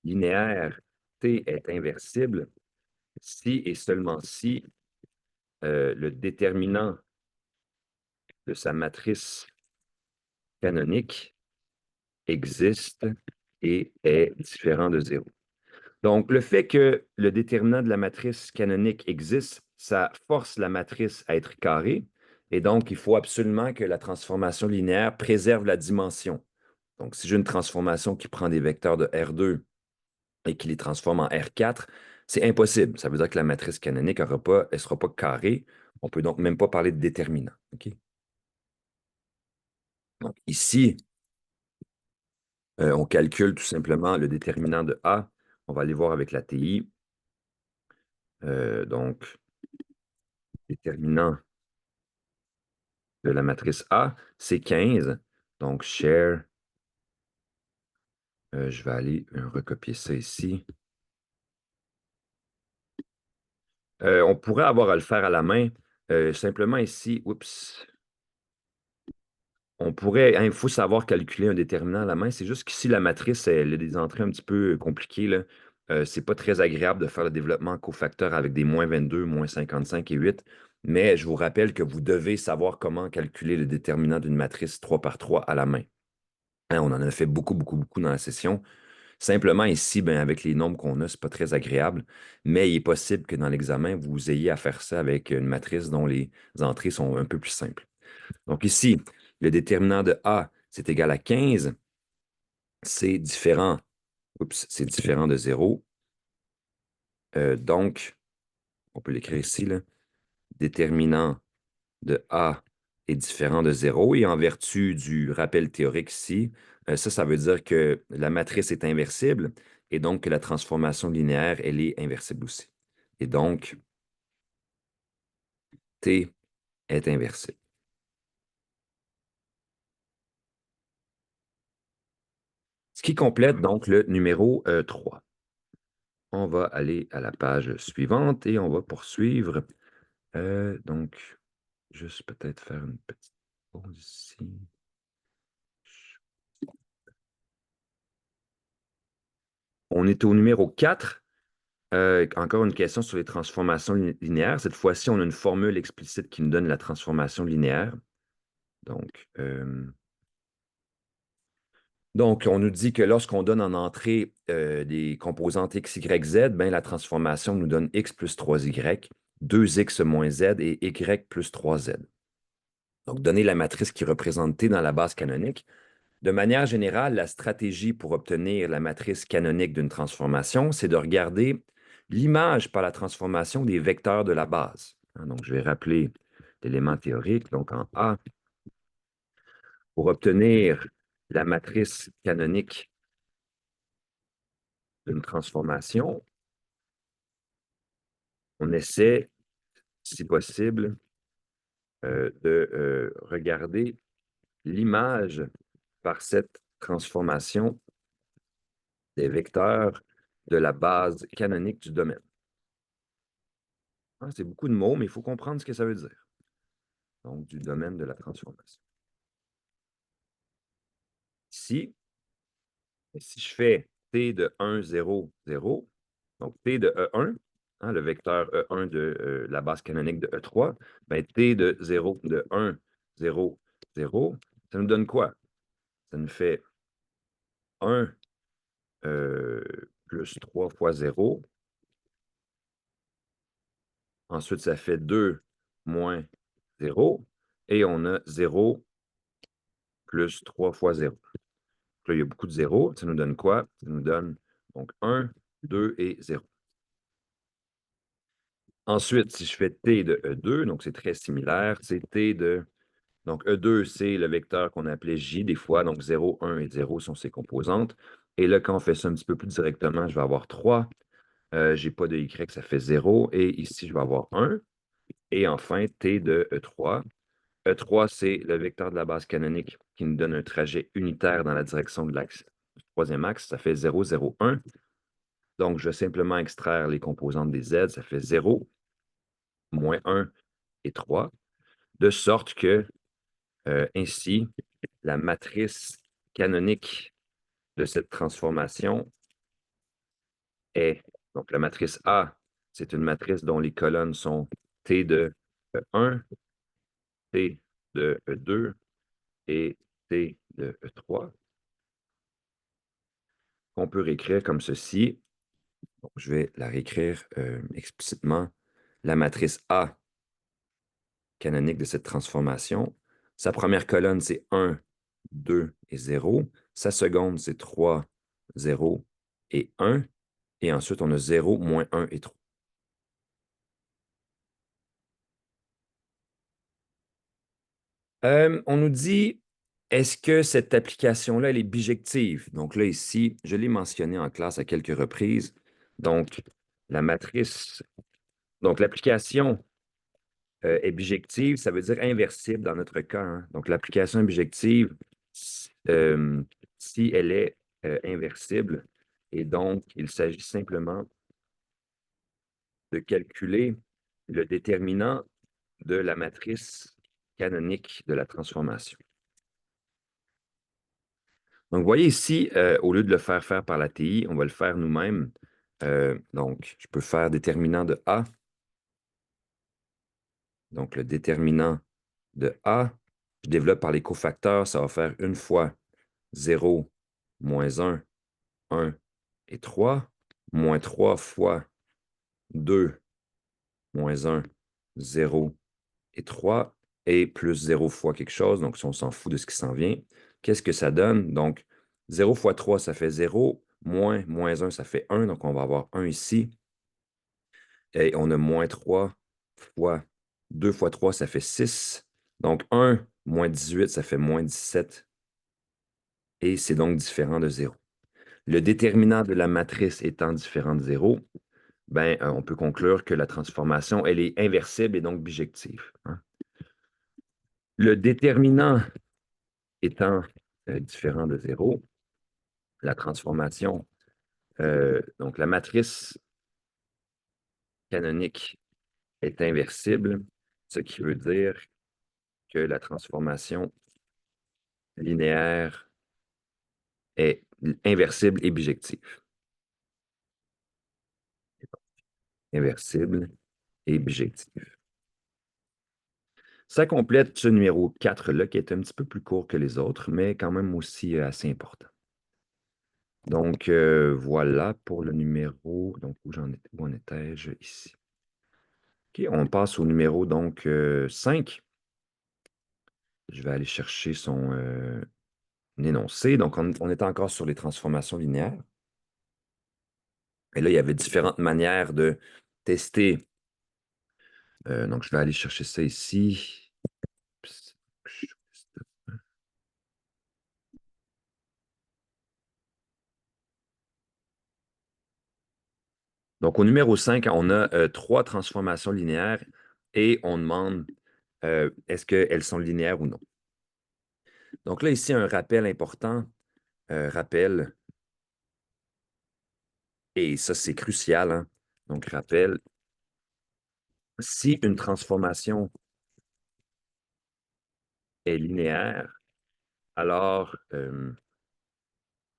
linéaire T est inversible si et seulement si le déterminant de sa matrice canonique existe et est différent de 0. Donc, le fait que le déterminant de la matrice canonique existe, ça force la matrice à être carrée. Et donc, il faut absolument que la transformation linéaire préserve la dimension. Donc, si j'ai une transformation qui prend des vecteurs de R2 et qui les transforme en R4, c'est impossible. Ça veut dire que la matrice canonique elle ne sera pas carrée. On ne peut donc même pas parler de déterminant. OK? Donc, ici, on calcule tout simplement le déterminant de A. On va aller voir avec la TI. Donc, déterminant de la matrice A, c'est 15. Donc, share, je vais aller recopier ça ici. On pourrait avoir à le faire à la main. Simplement ici, oups, on pourrait, hein, il faut savoir calculer un déterminant à la main. C'est juste qu'ici, la matrice, elle a des entrées un petit peu compliquées, là. C'est pas très agréable de faire le développement en cofacteur avec des -22, -55 et 8. Mais je vous rappelle que vous devez savoir comment calculer le déterminant d'une matrice 3 par 3 à la main. Hein, on en a fait beaucoup, beaucoup, beaucoup dans la session. Simplement ici, ben, avec les nombres qu'on a, ce n'est pas très agréable, mais il est possible que dans l'examen, vous ayez à faire ça avec une matrice dont les entrées sont un peu plus simples. Donc ici, le déterminant de A, c'est égal à 15. C'est différent. Oups, c'est différent de 0. Donc, on peut l'écrire ici, là. Déterminant de A est différent de 0. Et en vertu du rappel théorique ici, ça veut dire que la matrice est inversible et donc que la transformation linéaire, elle est inversible aussi. Et donc, T est inversible. Ce qui complète donc le numéro 3. On va aller à la page suivante et on va poursuivre. Donc, juste peut-être faire une petite pause ici. On est au numéro 4. Encore une question sur les transformations linéaires. Cette fois-ci, on a une formule explicite qui nous donne la transformation linéaire. Donc, on nous dit que lorsqu'on donne en entrée des composantes x, y, z, ben, la transformation nous donne x plus 3y, 2x moins z et y plus 3z. Donc, donner la matrice qui représente t dans la base canonique. De manière générale, la stratégie pour obtenir la matrice canonique d'une transformation, c'est de regarder l'image par la transformation des vecteurs de la base. Hein, donc, je vais rappeler l'élément théorique. Donc, en A, pour obtenir la matrice canonique d'une transformation, on essaie, si possible, de regarder l'image par cette transformation des vecteurs de la base canonique du domaine. Hein, c'est beaucoup de mots, mais il faut comprendre ce que ça veut dire. Donc, du domaine de la transformation. Ici, si je fais t de 1, 0, 0, donc t de E1, hein, le vecteur E1 de la base canonique de E3, ben, t de 0, de 1, 0, 0, ça nous donne quoi? Ça nous fait 1 plus 3 fois 0. Ensuite, ça fait 2 moins 0. Et on a 0 plus 3 fois 0. Là, il y a beaucoup de zéros. Ça nous donne quoi? Ça nous donne donc 1, 2 et 0. Ensuite, si je fais t de E2, donc c'est très similaire, c'est t de... Donc E2, c'est le vecteur qu'on appelait J des fois, donc 0, 1 et 0 sont ses composantes. Et là, quand on fait ça un petit peu plus directement, je vais avoir 3. Je n'ai pas de Y, ça fait 0. Et ici, je vais avoir 1. Et enfin, t de E3. E3, c'est le vecteur de la base canonique qui nous donne un trajet unitaire dans la direction de l'axe. Le troisième axe, ça fait 0, 0, 1. Donc, je vais simplement extraire les composantes des Z. Ça fait 0, moins 1 et 3. De sorte que, ainsi, la matrice canonique de cette transformation est, donc la matrice A, c'est une matrice dont les colonnes sont T de E1, T de E2 et T de E3, qu'on peut réécrire comme ceci. Donc, je vais la réécrire explicitement. La matrice A canonique de cette transformation, sa première colonne, c'est 1, 2 et 0. Sa seconde, c'est 3, 0 et 1. Et ensuite, on a 0, moins 1 et 3. On nous dit, est-ce que cette application-là, elle est bijective? Donc là, ici, je l'ai mentionné en classe à quelques reprises. Donc, la matrice, donc l'application est bijective, ça veut dire inversible dans notre cas, hein. Donc, l'application est bijective si elle est inversible. Et donc, il s'agit simplement de calculer le déterminant de la matrice canonique de la transformation. Donc, vous voyez ici, au lieu de le faire par la TI, on va le faire nous-mêmes. Donc, je peux faire déterminant de A. Donc, le déterminant de A, je développe par les cofacteurs, ça va faire une fois 0, moins 1, 1 et 3, moins 3 fois 2, moins 1, 0 et 3, et plus 0 fois quelque chose. Donc, si on s'en fout de ce qui s'en vient, qu'est-ce que ça donne? Donc, 0 fois 3, ça fait 0, moins 1, ça fait 1, donc on va avoir 1 ici. Et on a moins 3 fois 2 fois 3, ça fait 6. Donc, 1 moins 18, ça fait moins 17. Et c'est donc différent de 0. Le déterminant de la matrice étant différent de 0, ben, on peut conclure que la transformation, elle est inversible et donc bijective, hein. Le déterminant étant différent de 0, la transformation, donc la matrice canonique est inversible, ce qui veut dire que la transformation linéaire est inversible et bijective. Inversible et bijective. Ça complète ce numéro 4-là, qui est un petit peu plus court que les autres, mais quand même aussi assez important. Donc, voilà pour le numéro. Donc, où en étais-je ici? OK, on passe au numéro donc 5. Je vais aller chercher son énoncé. Donc, on est encore sur les transformations linéaires. Et là, il y avait différentes manières de tester. Donc, je vais aller chercher ça ici. Donc, au numéro 5, on a 3 transformations linéaires et on demande est-ce qu'elles sont linéaires ou non. Donc là, ici, un rappel important. Rappel, et ça, c'est crucial, hein. Donc, rappel, si une transformation est linéaire, alors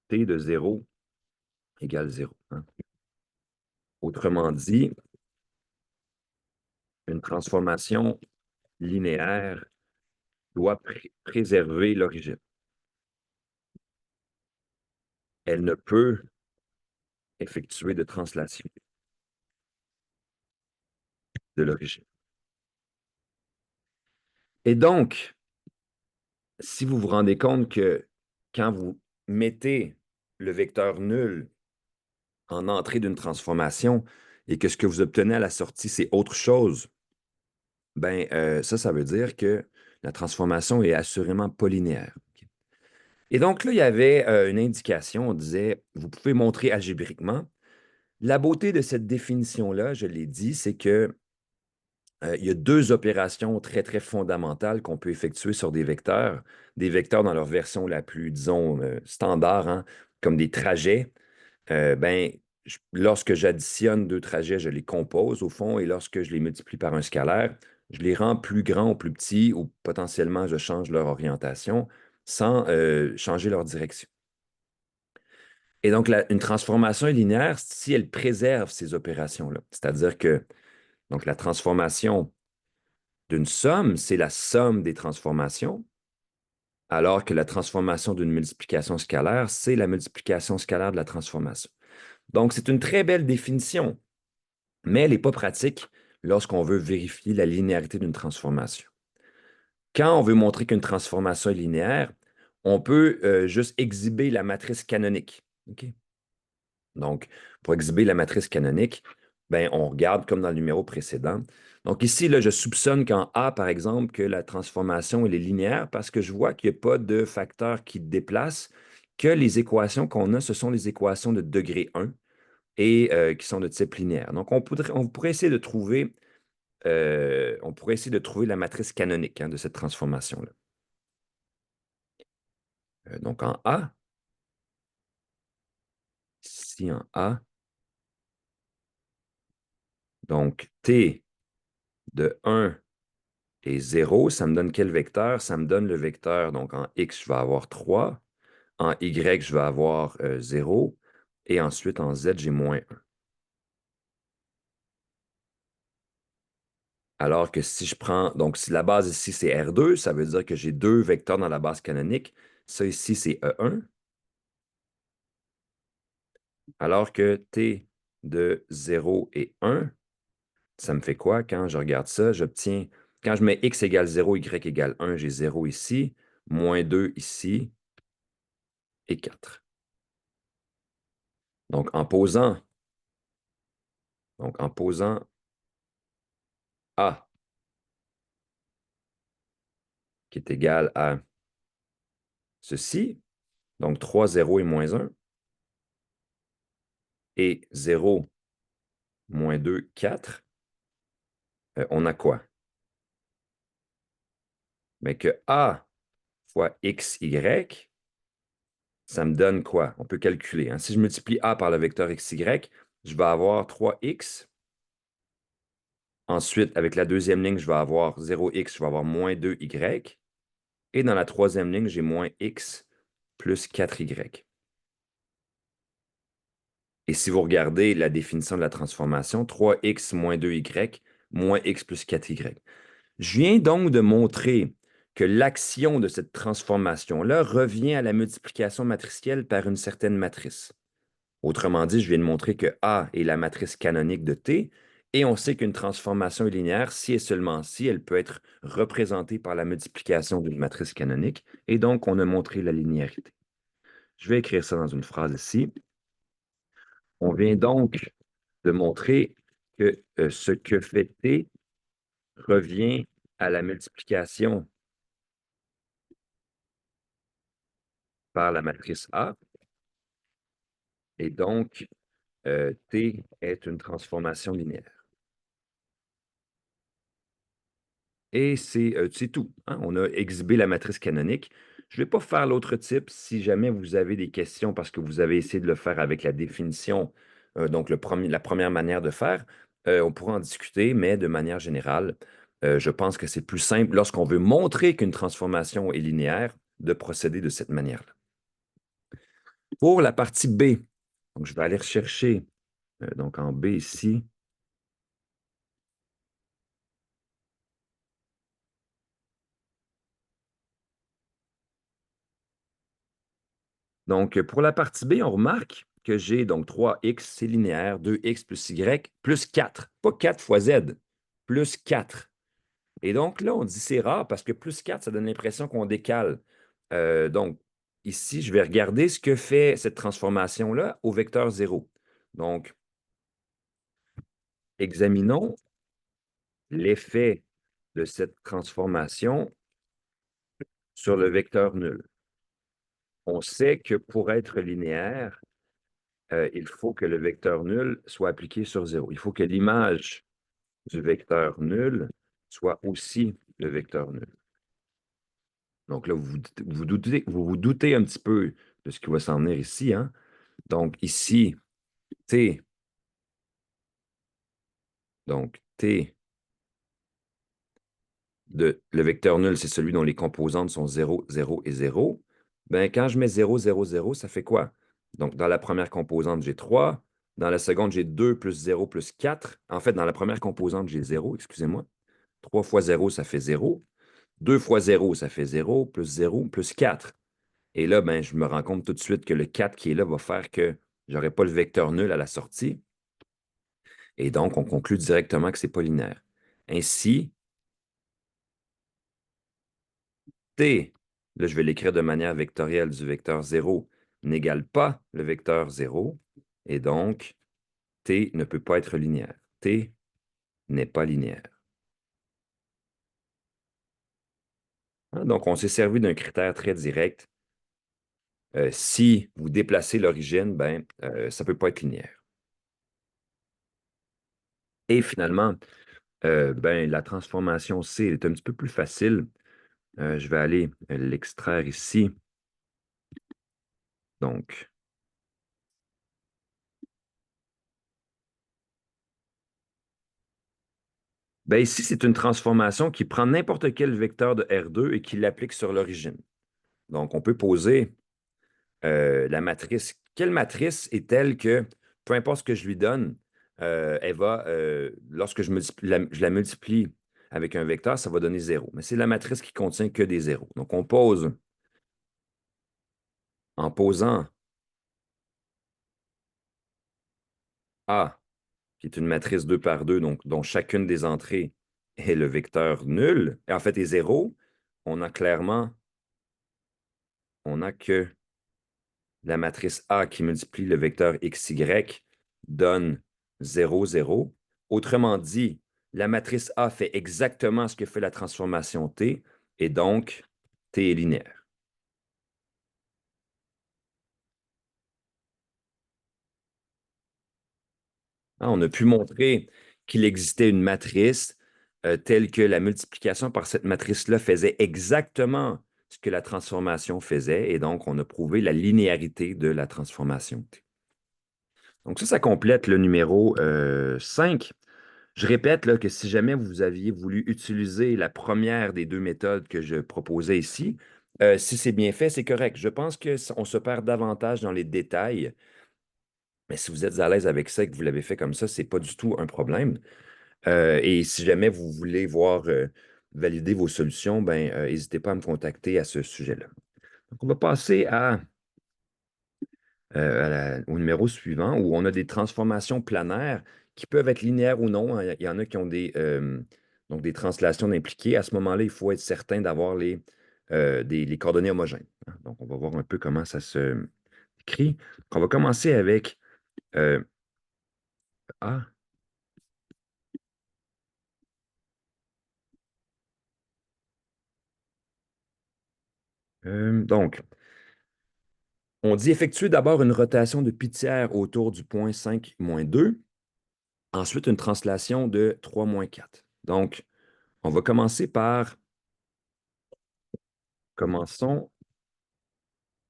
t de 0 égale 0, hein. Autrement dit, une transformation linéaire doit préserver l'origine. Elle ne peut effectuer de translation de l'origine. Et donc, si vous vous rendez compte que quand vous mettez le vecteur nul en entrée d'une transformation et que ce que vous obtenez à la sortie, c'est autre chose, ben ça veut dire que la transformation est assurément pas linéaire. Et donc là, il y avait une indication, on disait, vous pouvez montrer algébriquement. La beauté de cette définition-là, je l'ai dit, c'est que il y a 2 opérations très, très fondamentales qu'on peut effectuer sur des vecteurs dans leur version la plus, disons, standard, hein, comme des trajets. Ben, lorsque j'additionne 2 trajets, je les compose au fond, et lorsque je les multiplie par un scalaire, je les rends plus grands ou plus petits, ou potentiellement je change leur orientation sans changer leur direction. Et donc, une transformation est linéaire si elle préserve ces opérations-là. C'est-à-dire que donc, la transformation d'une somme, c'est la somme des transformations, alors que la transformation d'une multiplication scalaire, c'est la multiplication scalaire de la transformation. Donc, c'est une très belle définition, mais elle n'est pas pratique lorsqu'on veut vérifier la linéarité d'une transformation. Quand on veut montrer qu'une transformation est linéaire, on peut juste exhiber la matrice canonique. Okay? Donc, pour exhiber la matrice canonique, ben, on regarde comme dans le numéro précédent. Donc ici, là, je soupçonne qu'en A, par exemple, que la transformation elle est linéaire parce que je vois qu'il n'y a pas de facteur qui déplace, que les équations qu'on a, ce sont les équations de degré 1 et qui sont de type linéaire. Donc, on pourrait essayer de trouver, la matrice canonique de cette transformation-là. Donc, en A, ici en A, donc T de 1 et 0, ça me donne quel vecteur? Ça me donne le vecteur, donc en X, je vais avoir 3, en Y, je vais avoir 0, et ensuite en Z, j'ai moins 1. Alors que si je prends, donc si la base ici, c'est R2, ça veut dire que j'ai deux vecteurs dans la base canonique. Ça ici, c'est E1. Alors que T de 0 et 1, ça me fait quoi? Quand je regarde ça, j'obtiens, quand je mets X égale 0, Y égale 1, j'ai 0 ici, moins 2 ici, et 4. Donc, en posant A, qui est égal à ceci, donc 3, 0 et moins 1, et 0, moins 2, 4, on a quoi? Mais que A fois XY, ça me donne quoi? On peut calculer. Si je multiplie A par le vecteur XY, je vais avoir 3X. Ensuite, avec la deuxième ligne, je vais avoir 0X, je vais avoir moins 2Y. Et dans la troisième ligne, j'ai moins X plus 4Y. Et si vous regardez la définition de la transformation, 3x moins 2y moins x plus 4y. Je viens donc de montrer que l'action de cette transformation-là revient à la multiplication matricielle par une certaine matrice. Autrement dit, je viens de montrer que A est la matrice canonique de T, et on sait qu'une transformation est linéaire si et seulement si elle peut être représentée par la multiplication d'une matrice canonique, et donc on a montré la linéarité. Je vais écrire ça dans une phrase ici. On vient donc de montrer que ce que fait T revient à la multiplication par la matrice A, et donc T est une transformation linéaire. Et c'est tout. On a exhibé la matrice canonique. Je ne vais pas faire l'autre type si jamais vous avez des questions parce que vous avez essayé de le faire avec la définition, donc la première manière de faire. On pourra en discuter, mais de manière générale, je pense que c'est plus simple lorsqu'on veut montrer qu'une transformation est linéaire de procéder de cette manière-là. Pour la partie B, donc je vais aller rechercher donc en B ici. Donc, pour la partie B, on remarque que j'ai donc 3x, c'est linéaire, 2x plus y, plus 4. Pas 4 fois z, plus 4. Et donc là, on dit c'est rare parce que plus 4, ça donne l'impression qu'on décale. Donc, ici, je vais regarder ce que fait cette transformation-là au vecteur 0. Donc, examinons l'effet de cette transformation sur le vecteur nul. On sait que pour être linéaire, il faut que le vecteur nul soit appliqué sur 0. Il faut que l'image du vecteur nul soit aussi le vecteur nul. Donc là, vous doutez un petit peu de ce qui va s'en venir ici. Donc ici, T, le vecteur nul, c'est celui dont les composantes sont 0, 0 et 0. Ben, quand je mets 0, 0, 0, ça fait quoi? Donc, dans la première composante, j'ai 3. Dans la seconde, j'ai 2 plus 0 plus 4. En fait, dans la première composante, j'ai 0, excusez-moi. 3 fois 0, ça fait 0. 2 fois 0, ça fait 0 plus 4. Et là, ben, je me rends compte tout de suite que le 4 qui est là va faire que je n'aurai pas le vecteur nul à la sortie. Et donc, on conclut directement que ce n'est pas linéaire. Ainsi, t, là, je vais l'écrire de manière vectorielle du vecteur 0, n'égale pas le vecteur 0. Et donc, t ne peut pas être linéaire. T n'est pas linéaire. Hein, donc, on s'est servi d'un critère très direct. Si vous déplacez l'origine, ben, ça ne peut pas être linéaire. Et finalement, ben, la transformation C est un petit peu plus facile. Je vais aller l'extraire ici. Donc, ben ici, c'est une transformation qui prend n'importe quel vecteur de R2 et qui l'applique sur l'origine. Donc, on peut poser la matrice. Quelle matrice est telle que, peu importe ce que je lui donne, elle va, lorsque je la multiplie avec un vecteur, ça va donner 0. Mais c'est la matrice qui contient que des zéros. Donc, on pose, en posant A, qui est une matrice 2 par 2, donc, dont chacune des entrées est le vecteur nul, et en fait est 0, on a clairement, on a que la matrice A qui multiplie le vecteur XY donne 0, 0. Autrement dit, la matrice A fait exactement ce que fait la transformation T, et donc T est linéaire. Hein, on a pu montrer qu'il existait une matrice telle que la multiplication par cette matrice-là faisait exactement ce que la transformation faisait, et donc on a prouvé la linéarité de la transformation T. Donc ça complète le numéro 5. Je répète là, que si jamais vous aviez voulu utiliser la première des deux méthodes que je proposais ici, si c'est bien fait, c'est correct. Je pense qu'on se perd davantage dans les détails, mais si vous êtes à l'aise avec ça et que vous l'avez fait comme ça, ce n'est pas du tout un problème. Et si jamais vous voulez voir valider vos solutions, ben, n'hésitez pas à me contacter à ce sujet-là. Donc, on va passer au numéro suivant où on a des transformations planaires qui peuvent être linéaires ou non, hein. Il y en a qui ont donc des translations impliquées. À ce moment-là, il faut être certain d'avoir les coordonnées homogènes, hein. Donc, on va voir un peu comment ça se écrit. On va commencer avec A. Donc, on dit effectuer d'abord une rotation de pitière autour du point 5-2, ensuite une translation de 3-4. Donc, on va commençons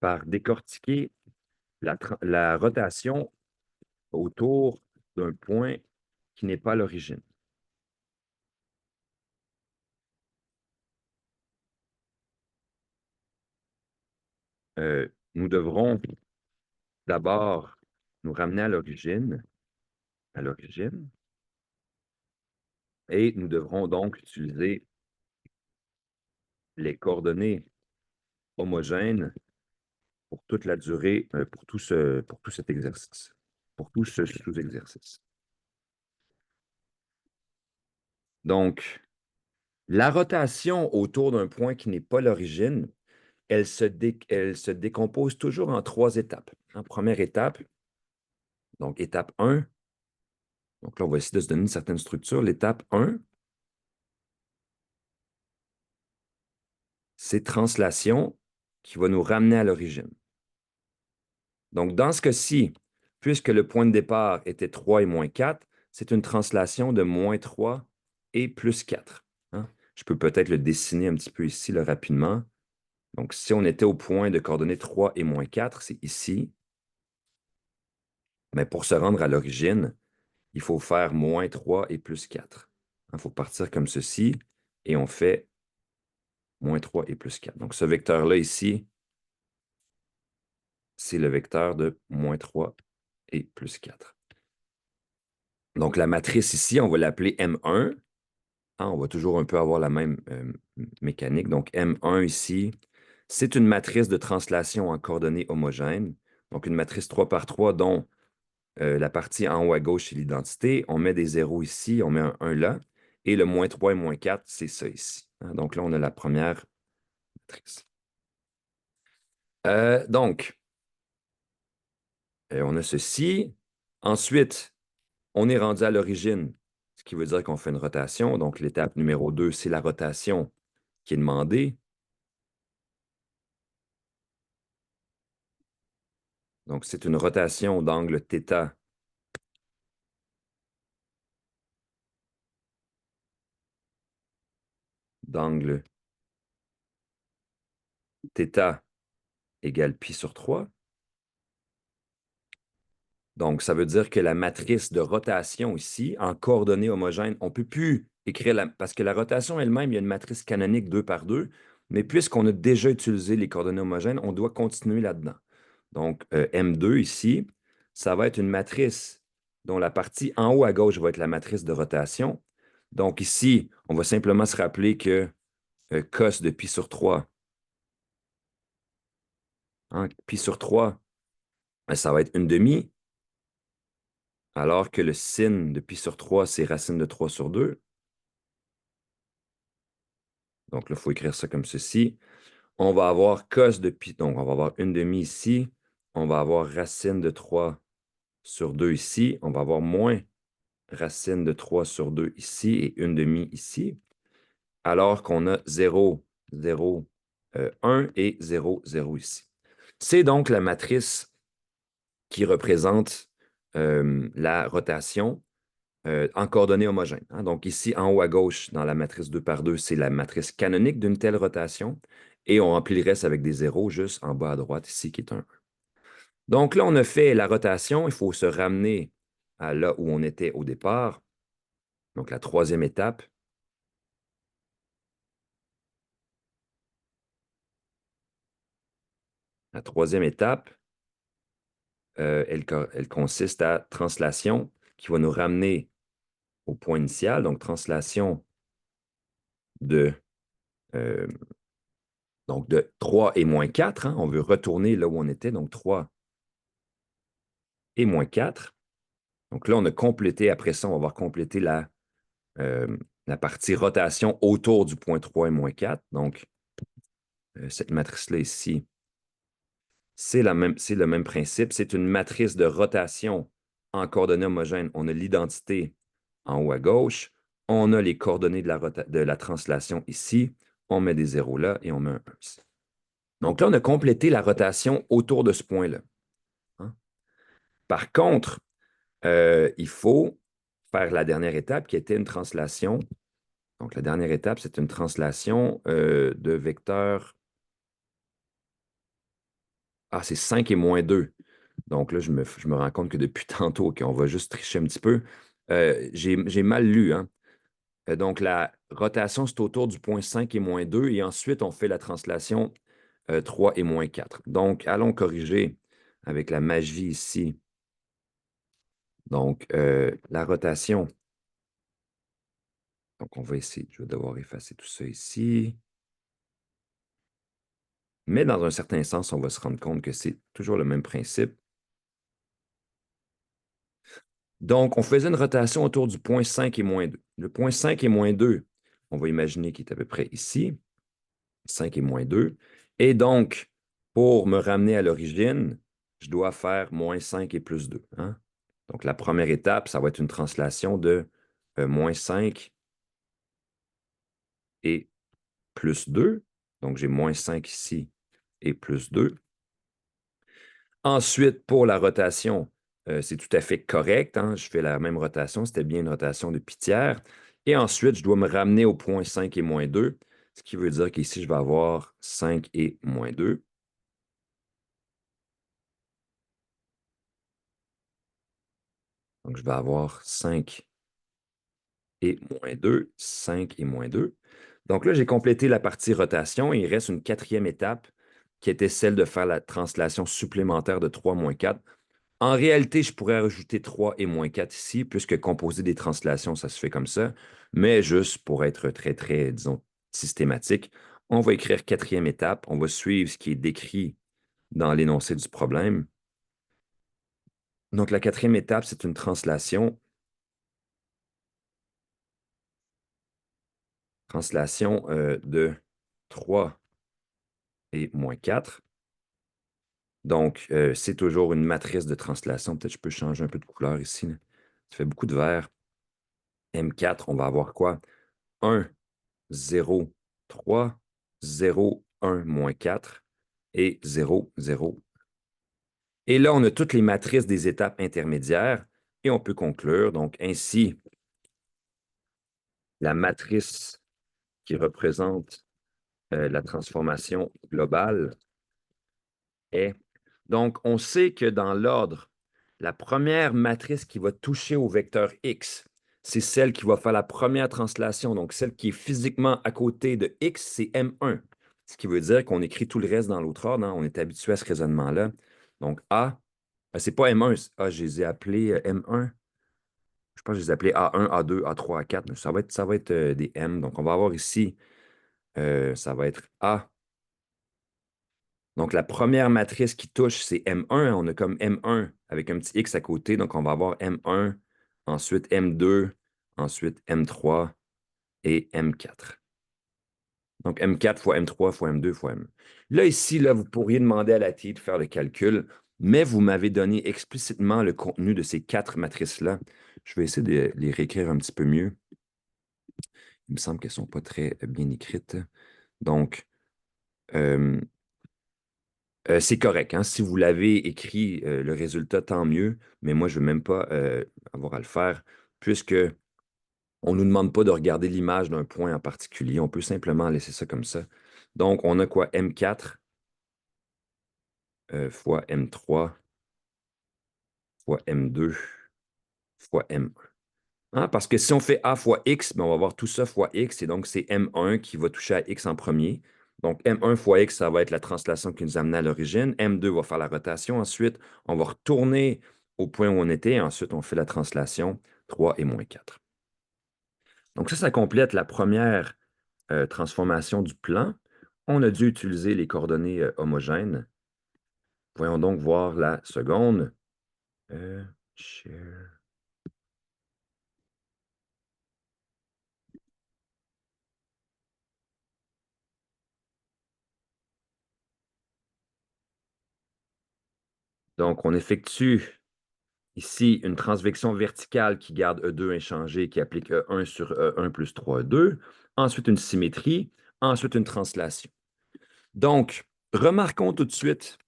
par décortiquer la rotation autour d'un point qui n'est pas l'origine. Nous devrons d'abord nous ramener à l'origine, et nous devrons donc utiliser les coordonnées homogènes pour toute la durée, pour tout cet exercice, pour tout ce sous-exercice. Donc, la rotation autour d'un point qui n'est pas l'origine, elle se décompose toujours en 3 étapes. En première étape, donc étape 1, donc là, on va essayer de se donner une certaine structure. L'étape 1, c'est translation qui va nous ramener à l'origine. Donc, dans ce cas-ci, puisque le point de départ était 3 et moins 4, c'est une translation de moins 3 et plus 4, hein. Je peux peut-être le dessiner un petit peu ici là, rapidement. Donc, si on était au point de coordonnées 3 et moins 4, c'est ici. Mais pour se rendre à l'origine, il faut faire moins 3 et plus 4. Il faut partir comme ceci, et on fait moins 3 et plus 4. Donc, ce vecteur-là ici c'est le vecteur de moins 3 et plus 4. Donc, la matrice ici, on va l'appeler M1. On va toujours un peu avoir la même mécanique. Donc, M1 ici, c'est une matrice de translation en coordonnées homogènes. Donc, une matrice 3 par 3 dont la partie en haut à gauche, c'est l'identité. On met des zéros ici, on met un 1 là. Et le moins 3 et moins 4, c'est ça ici. Donc là, on a la première matrice. Donc, on a ceci. Ensuite, on est rendu à l'origine, ce qui veut dire qu'on fait une rotation. Donc, l'étape numéro 2, c'est la rotation qui est demandée. Donc, c'est une rotation d'angle θ d'angle θ égale pi sur 3. Donc, ça veut dire que la matrice de rotation ici, en coordonnées homogènes, on ne peut plus écrire, parce que la rotation elle-même, il y a une matrice canonique 2 par 2, mais puisqu'on a déjà utilisé les coordonnées homogènes, on doit continuer là-dedans. Donc, M2 ici, ça va être une matrice dont la partie en haut à gauche va être la matrice de rotation. Donc ici, on va simplement se rappeler que cos de pi sur 3, pi sur 3, ça va être une demi, alors que le sin de pi sur 3, c'est racine de 3 sur 2. Donc là, il faut écrire ça comme ceci. On va avoir cos de pi, donc on va avoir une demi ici. On va avoir racine de 3 sur 2 ici. On va avoir moins racine de 3 sur 2 ici et une demi ici. Alors qu'on a 0, 0, 1 et 0, 0 ici. C'est donc la matrice qui représente la rotation en coordonnées homogènes. Donc ici, en haut à gauche, dans la matrice 2 par 2, c'est la matrice canonique d'une telle rotation. Et on remplit le reste avec des zéros juste en bas à droite ici, qui est un 1. Donc là, on a fait la rotation. Il faut se ramener à là où on était au départ. Donc la troisième étape. La troisième étape, elle consiste à translation qui va nous ramener au point initial. Donc translation de Donc, de 3 et moins 4, on veut retourner là où on était, donc 3 et moins 4. Donc là, on a complété, après ça, on va avoir complété la partie rotation autour du point 3 et moins 4. Donc, cette matrice-là ici, c'est le même principe. C'est une matrice de rotation en coordonnées homogènes. On a l'identité en haut à gauche. On a les coordonnées de la translation ici. On met des zéros là et on met un 1 ici. Donc là, on a complété la rotation autour de ce point-là. Par contre, il faut faire la dernière étape qui était une translation. Donc, la dernière étape, c'est une translation de vecteur. C'est 5 et moins 2. Donc là, je me rends compte que depuis tantôt, on va juste tricher un petit peu. J'ai mal lu. Donc, la rotation, c'est autour du point 5 et moins 2. Et ensuite, on fait la translation 3 et moins 4. Donc, allons corriger avec la magie ici. Donc, la rotation. Donc, on va essayer. Je vais devoir effacer tout ça ici. Mais dans un certain sens, on va se rendre compte que c'est toujours le même principe. Donc, on faisait une rotation autour du point 5 et moins 2. Le point 5 et moins 2, on va imaginer qu'il est à peu près ici. 5 et moins 2. Et donc, pour me ramener à l'origine, je dois faire moins 5 et plus 2. Donc, la première étape, ça va être une translation de moins 5 et plus 2. Donc, j'ai moins 5 ici et plus 2. Ensuite, pour la rotation, c'est tout à fait correct. Je fais la même rotation. C'était bien une rotation de pi tiers. Et ensuite, je dois me ramener au point 5 et moins 2, ce qui veut dire qu'ici, je vais avoir 5 et moins 2. Donc, je vais avoir 5 et moins 2, 5 et moins 2. Donc là, j'ai complété la partie rotation et il reste une quatrième étape qui était celle de faire la translation supplémentaire de 3 moins 4. En réalité, je pourrais rajouter 3 et moins 4 ici, puisque composer des translations, ça se fait comme ça. Mais juste pour être très, très, disons, systématique, on va écrire quatrième étape. On va suivre ce qui est décrit dans l'énoncé du problème. Donc, la quatrième étape, c'est une translation. Translation de 3 et moins 4. Donc, c'est toujours une matrice de translation. Peut-être que je peux changer un peu de couleur ici, là. Ça fait beaucoup de vert. M4, on va avoir quoi? 1, 0, 3, 0, 1, moins 4 et 0, 0. Et là, on a toutes les matrices des étapes intermédiaires et on peut conclure. Donc, ainsi, la matrice qui représente la transformation globale est. Donc, on sait que dans l'ordre, la première matrice qui va toucher au vecteur X, c'est celle qui va faire la première translation. Donc, celle qui est physiquement à côté de X, c'est M1. Ce qui veut dire qu'on écrit tout le reste dans l'autre ordre, hein. On est habitué à ce raisonnement-là. Donc, A, c'est pas M1. Je les ai appelés M1. Je pense que je les ai appelés A1, A2, A3, A4. Mais ça va être des M. Donc, on va avoir ici, ça va être A. Donc, la première matrice qui touche, c'est M1. On a comme M1 avec un petit X à côté. Donc, on va avoir M1, ensuite M2, ensuite M3 et M4. Donc, M4 fois M3 fois M2 fois M1. Là, ici, là, vous pourriez demander à la TI de faire le calcul, mais vous m'avez donné explicitement le contenu de ces 4 matrices-là. Je vais essayer de les réécrire un petit peu mieux. Il me semble qu'elles ne sont pas très bien écrites. Donc, euh, c'est correct, hein? Si vous l'avez écrit, le résultat, tant mieux, mais moi, je ne veux même pas avoir à le faire, puisque on ne nous demande pas de regarder l'image d'un point en particulier. On peut simplement laisser ça comme ça. Donc, on a quoi? M4 fois M3 fois M2 fois M1. Hein? Parce que si on fait A fois X, ben, on va avoir tout ça fois X, et donc c'est M1 qui va toucher à X en premier. Donc, M1 fois X, ça va être la translation qui nous amène à l'origine. M2 va faire la rotation. Ensuite, on va retourner au point où on était. Et ensuite, on fait la translation 3 et moins 4. Donc, ça complète la première transformation du plan. On a dû utiliser les coordonnées homogènes. Voyons donc voir la seconde. Share. Donc, on effectue ici une transvection verticale qui garde E2 inchangé, qui applique E1 sur E1 plus 3 E2. Ensuite, une symétrie. Ensuite, une translation. Donc, remarquons tout de suite,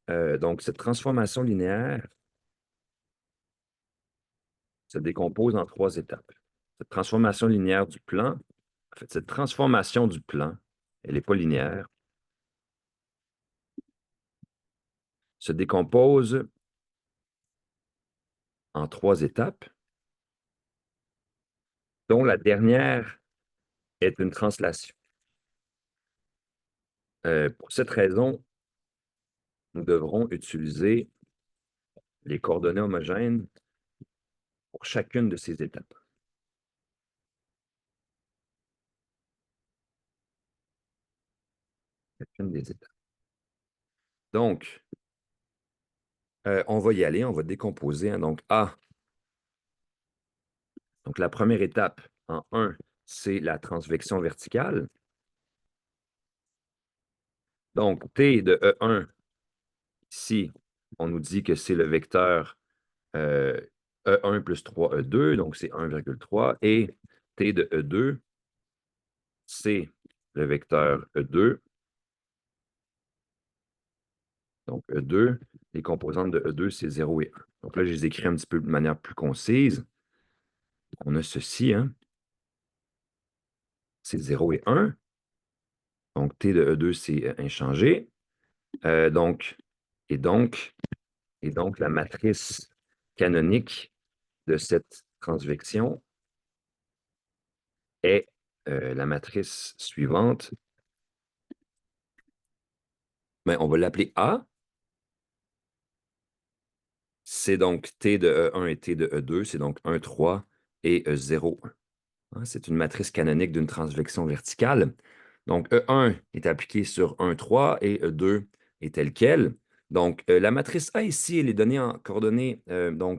donc cette transformation linéaire se décompose en 3 étapes. Cette transformation linéaire du plan, en fait, cette transformation du plan, elle n'est pas linéaire, se décompose en 3 étapes, dont la dernière est une translation. Pour cette raison, nous devrons utiliser les coordonnées homogènes pour chacune de ces étapes. Chacune des étapes. Donc, on va y aller, on va décomposer, hein. Donc, A. Donc, la première étape en 1, c'est la transvection verticale. Donc, T de E1, ici, on nous dit que c'est le vecteur E1 plus 3 E2, donc c'est 1,3. Et T de E2, c'est le vecteur E2. Donc, E2, les composantes de E2, c'est 0 et 1. Donc là, je les écris un petit peu de manière plus concise. On a ceci, hein? C'est 0 et 1. Donc, T de E2, c'est inchangé. Donc, et donc, la matrice canonique de cette transvection est la matrice suivante. Ben, on va l'appeler A. C'est donc T de E1 et T de E2. C'est donc 1, 3 et 0, 1. Hein, c'est une matrice canonique d'une transvection verticale. Donc, E1 est appliqué sur 1, 3 et E2 est tel quel. Donc, la matrice A ici, elle est donnée en coordonnées. On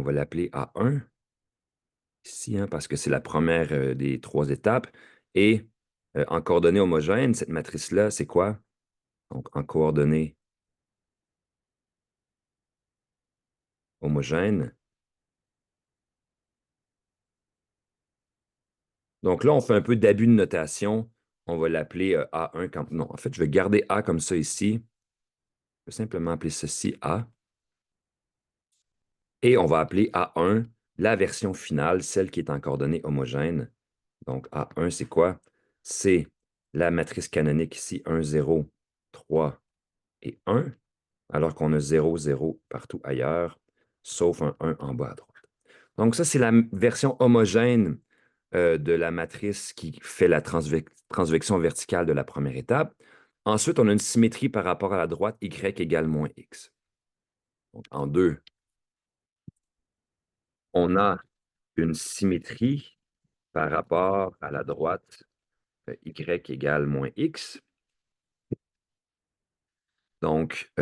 va l'appeler A1 ici, hein, parce que c'est la première des trois étapes. Et en coordonnées homogènes, cette matrice-là, c'est quoi? Donc, en coordonnées homogènes. Donc là, on fait un peu d'abus de notation. On va l'appeler A1 quand... Non, en fait, je vais garder A comme ça ici. Je vais simplement appeler ceci A. Et on va appeler A1 la version finale, celle qui est en coordonnées homogènes. Donc A1, c'est quoi? C'est la matrice canonique ici, 1, 0, 3 et 1, alors qu'on a 0, 0 partout ailleurs, sauf un 1 en bas à droite. Donc ça, c'est la version homogène de la matrice qui fait la transvection verticale de la première étape. Ensuite, on a une symétrie par rapport à la droite, y égale moins x. Donc, en deux, on a une symétrie par rapport à la droite, y égale moins x. Donc,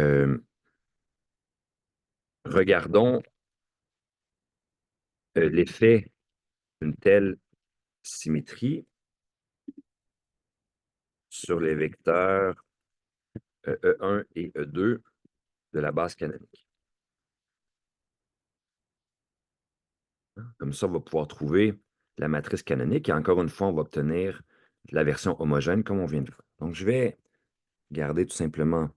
regardons l'effet d'une telle symétrie sur les vecteurs E1 et E2 de la base canonique. Comme ça, on va pouvoir trouver la matrice canonique et encore une fois, on va obtenir la version homogène comme on vient de faire. Donc, je vais garder tout simplement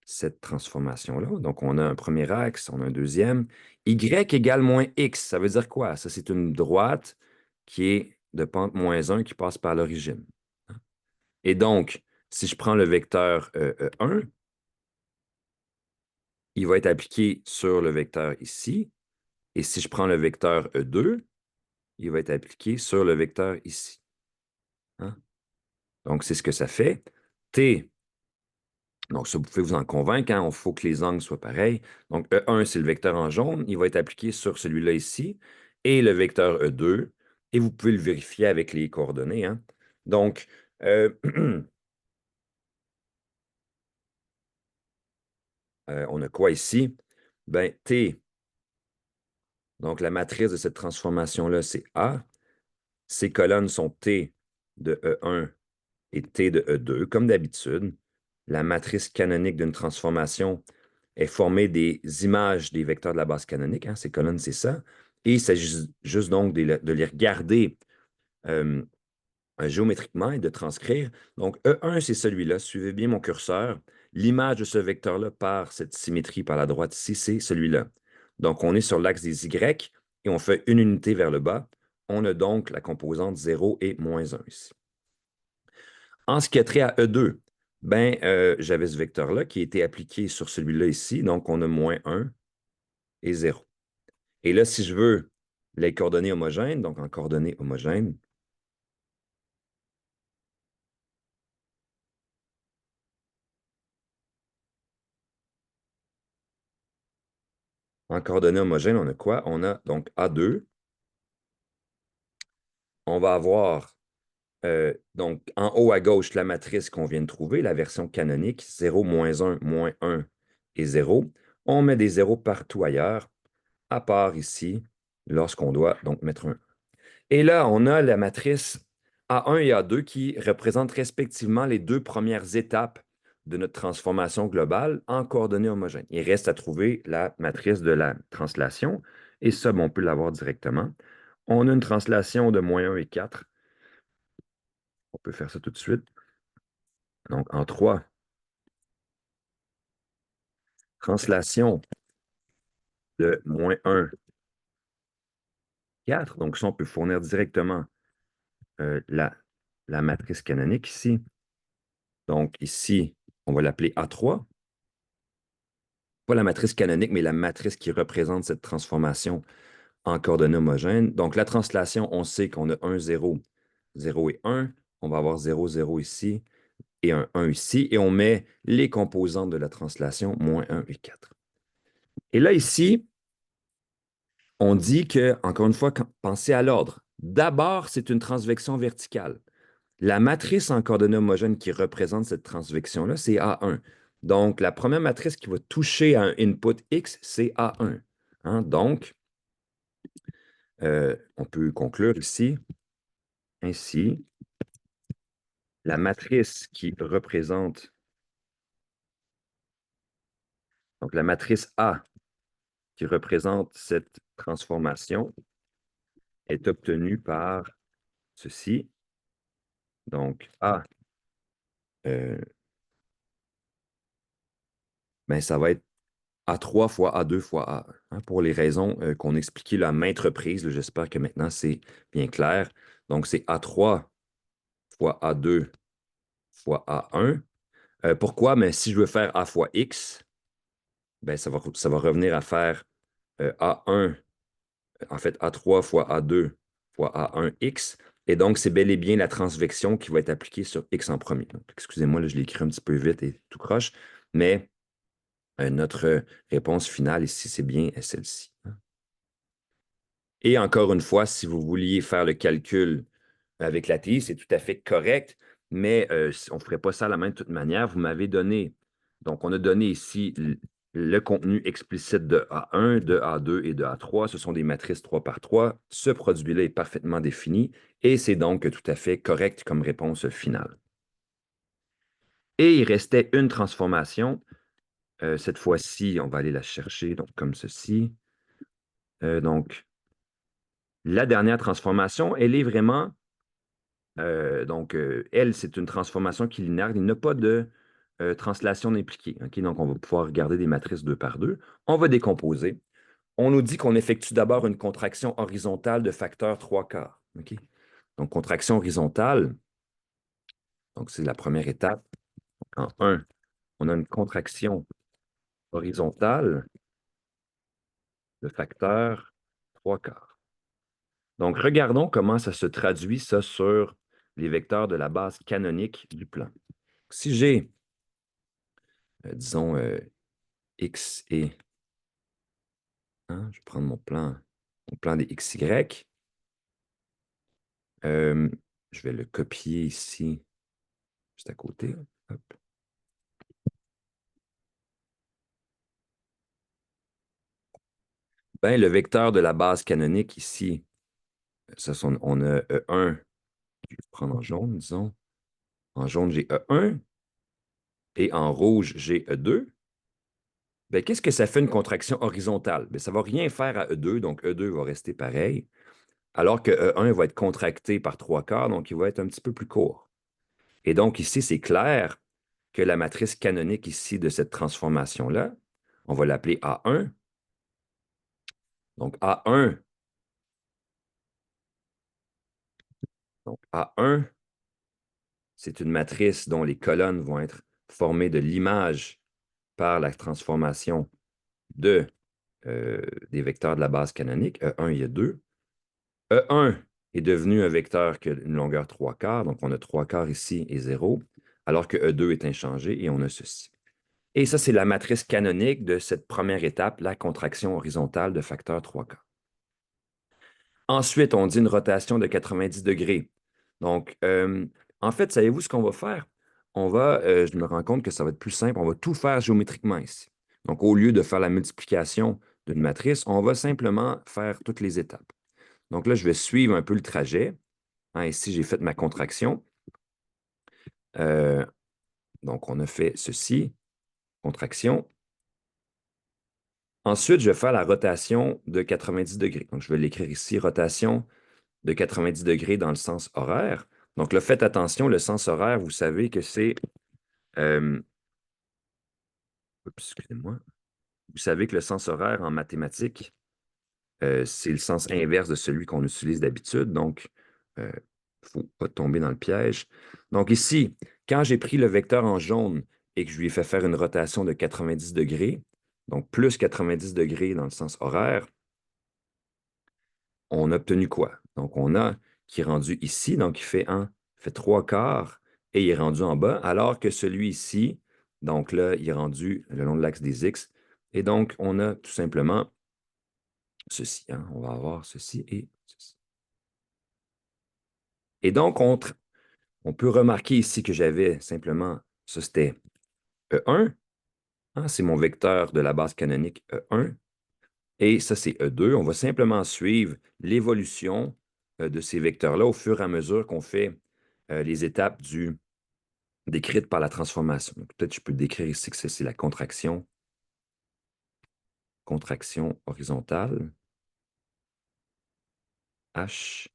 cette transformation-là. Donc, on a un premier axe, on a un deuxième. Y égale moins x, ça veut dire quoi? Ça, c'est une droite qui est de pente moins 1 qui passe par l'origine. Et donc, si je prends le vecteur 1, il va être appliqué sur le vecteur ici. Et si je prends le vecteur E2, il va être appliqué sur le vecteur ici. Hein? Donc, c'est ce que ça fait. T, donc ça, vous pouvez vous en convaincre, hein, il faut que les angles soient pareils. Donc, E1, c'est le vecteur en jaune, il va être appliqué sur celui-là ici, et le vecteur E2, et vous pouvez le vérifier avec les coordonnées. Hein. Donc, on a quoi ici? Ben, T, donc la matrice de cette transformation-là, c'est A. Ces colonnes sont T de E1 et T de E2, comme d'habitude. La matrice canonique d'une transformation est formée des images des vecteurs de la base canonique. Hein, ces colonnes, c'est ça. Et il s'agit juste donc de les regarder euh, géométriquement et de transcrire. Donc, E1, c'est celui-là. Suivez bien mon curseur. L'image de ce vecteur-là par cette symétrie par la droite ici, c'est celui-là. Donc, on est sur l'axe des Y et on fait une unité vers le bas. On a donc la composante 0 et moins 1 ici. En ce qui a trait à E2, ben, j'avais ce vecteur-là qui a été appliqué sur celui-là ici. Donc, on a moins 1 et 0. Et là, si je veux les coordonnées homogènes, donc en coordonnées homogènes, on a quoi? On a donc A2. On va avoir donc en haut à gauche la matrice qu'on vient de trouver, la version canonique, 0, moins 1 et 0. On met des zéros partout ailleurs, à part ici, lorsqu'on doit donc mettre un. Et là, on a la matrice A1 et A2 qui représentent respectivement les deux premières étapes de notre transformation globale en coordonnées homogènes. Il reste à trouver la matrice de la translation, et ça, on peut l'avoir directement. On a une translation de moins 1 et 4. On peut faire ça tout de suite. Donc, en 3, translation de moins 1, 4. Donc, ça, on peut fournir directement la matrice canonique ici. Donc, ici, on va l'appeler A3. Pas la matrice canonique, mais la matrice qui représente cette transformation en coordonnées homogènes. Donc, la translation, on sait qu'on a 1, 0, 0 et 1. On va avoir 0, 0 ici et un 1 ici, et on met les composantes de la translation, moins 1 et 4. Et là, ici, on dit que, encore une fois, pensez à l'ordre. D'abord, c'est une transvection verticale. La matrice en coordonnées homogènes qui représente cette transvection-là, c'est A1. Donc, la première matrice qui va toucher à un input X, c'est A1. Hein? Donc, on peut conclure ici, ainsi, la matrice qui représente, donc la matrice A qui représente cette transformation est obtenue par ceci. Donc, A, ben, ça va être A3 fois A2 fois A1, hein, pour les raisons qu'on expliquait là, à maintes reprises. J'espère que maintenant c'est bien clair. Donc, c'est A3 fois A2 fois A1. Pourquoi? Mais si je veux faire A fois X, ben, ça va revenir à faire A1, en fait A3 fois A2 fois A1X. Et donc, c'est bel et bien la transvection qui va être appliquée sur X en premier. Donc, excusez-moi, là, je l'ai écrit un petit peu vite et tout croche, mais notre réponse finale ici, c'est bien celle-ci. Et encore une fois, si vous vouliez faire le calcul avec la TI, c'est tout à fait correct, mais on ne ferait pas ça à la main de toute manière. Vous m'avez donné, donc on a donné ici le contenu explicite de A1, de A2 et de A3. Ce sont des matrices 3 par 3. Ce produit-là est parfaitement défini et c'est donc tout à fait correct comme réponse finale. Et il restait une transformation. Cette fois-ci, on va aller la chercher donc, comme ceci. Donc, la dernière transformation, elle est vraiment, elle, c'est une transformation qui est linéaire. Il n'y a pas de translation impliquée. Okay? Donc, on va pouvoir regarder des matrices 2 par 2. On va décomposer. On nous dit qu'on effectue d'abord une contraction horizontale de facteur 3 quarts. Okay? Donc, contraction horizontale, donc c'est la première étape. En 1, on a une contraction horizontale de facteur 3 quarts. Donc, regardons comment ça se traduit, ça, sur les vecteurs de la base canonique du plan. Si j'ai, disons, X et, hein, je vais prendre mon plan des XY, je vais le copier ici, juste à côté. Hop. Ben, le vecteur de la base canonique ici, on a E1, je vais prendre en jaune, disons. En jaune, j'ai E1 et en rouge, j'ai E2. Ben, qu'est-ce que ça fait une contraction horizontale? Ben, ça ne va rien faire à E2, donc E2 va rester pareil, alors que E1 va être contracté par 3 quarts, donc il va être un petit peu plus court. Et donc ici, c'est clair que la matrice canonique ici de cette transformation-là, on va l'appeler A1. Donc A1, c'est une matrice dont les colonnes vont être formées de l'image par la transformation des vecteurs de la base canonique. E1, il y a 2. E1 est devenu un vecteur qui a une longueur 3 quarts, donc on a 3 quarts ici et 0, alors que E2 est inchangé et on a ceci. Et ça, c'est la matrice canonique de cette première étape, la contraction horizontale de facteur 3 quarts. Ensuite, on dit une rotation de 90 degrés. Donc, en fait, savez-vous ce qu'on va faire? Je me rends compte que ça va être plus simple, on va tout faire géométriquement ici. Donc, au lieu de faire la multiplication d'une matrice, on va simplement faire toutes les étapes. Donc là, je vais suivre un peu le trajet. Hein, ici, j'ai fait ma contraction. Donc, on a fait ceci, contraction. Ensuite, je vais faire la rotation de 90 degrés. Donc, je vais l'écrire ici, rotation de 90 degrés dans le sens horaire. Donc, là, faites attention, le sens horaire, vous savez que c'est... excusez-moi. Vous savez que le sens horaire en mathématiques, c'est le sens inverse de celui qu'on utilise d'habitude. Donc, il ne faut pas tomber dans le piège. Donc, ici, quand j'ai pris le vecteur en jaune et que je lui ai fait faire une rotation de 90 degrés, donc plus 90 degrés dans le sens horaire, on a obtenu quoi? Donc, on a qui est rendu ici, donc il fait 3 quarts et il est rendu en bas, alors que celui ici, donc là, il est rendu le long de l'axe des X. Et donc, on a tout simplement ceci, hein. On va avoir ceci et ceci. Et donc, on peut remarquer ici que j'avais simplement, ça c'était E1, hein, c'est mon vecteur de la base canonique E1, et ça c'est E2. On va simplement suivre l'évolution de ces vecteurs-là au fur et à mesure qu'on fait les étapes décrites par la transformation. Peut-être que je peux décrire ici que c'est la contraction horizontale, H.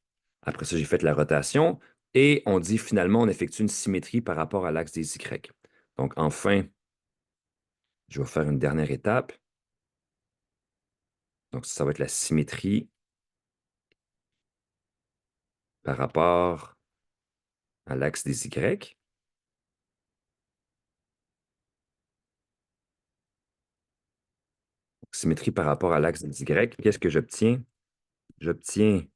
Après ça, j'ai fait la rotation, et on dit finalement, on effectue une symétrie par rapport à l'axe des Y. Donc enfin, je vais faire une dernière étape. Donc, ça va être la symétrie par rapport à l'axe des Y. Symétrie par rapport à l'axe des Y. Qu'est-ce que j'obtiens? J'obtiens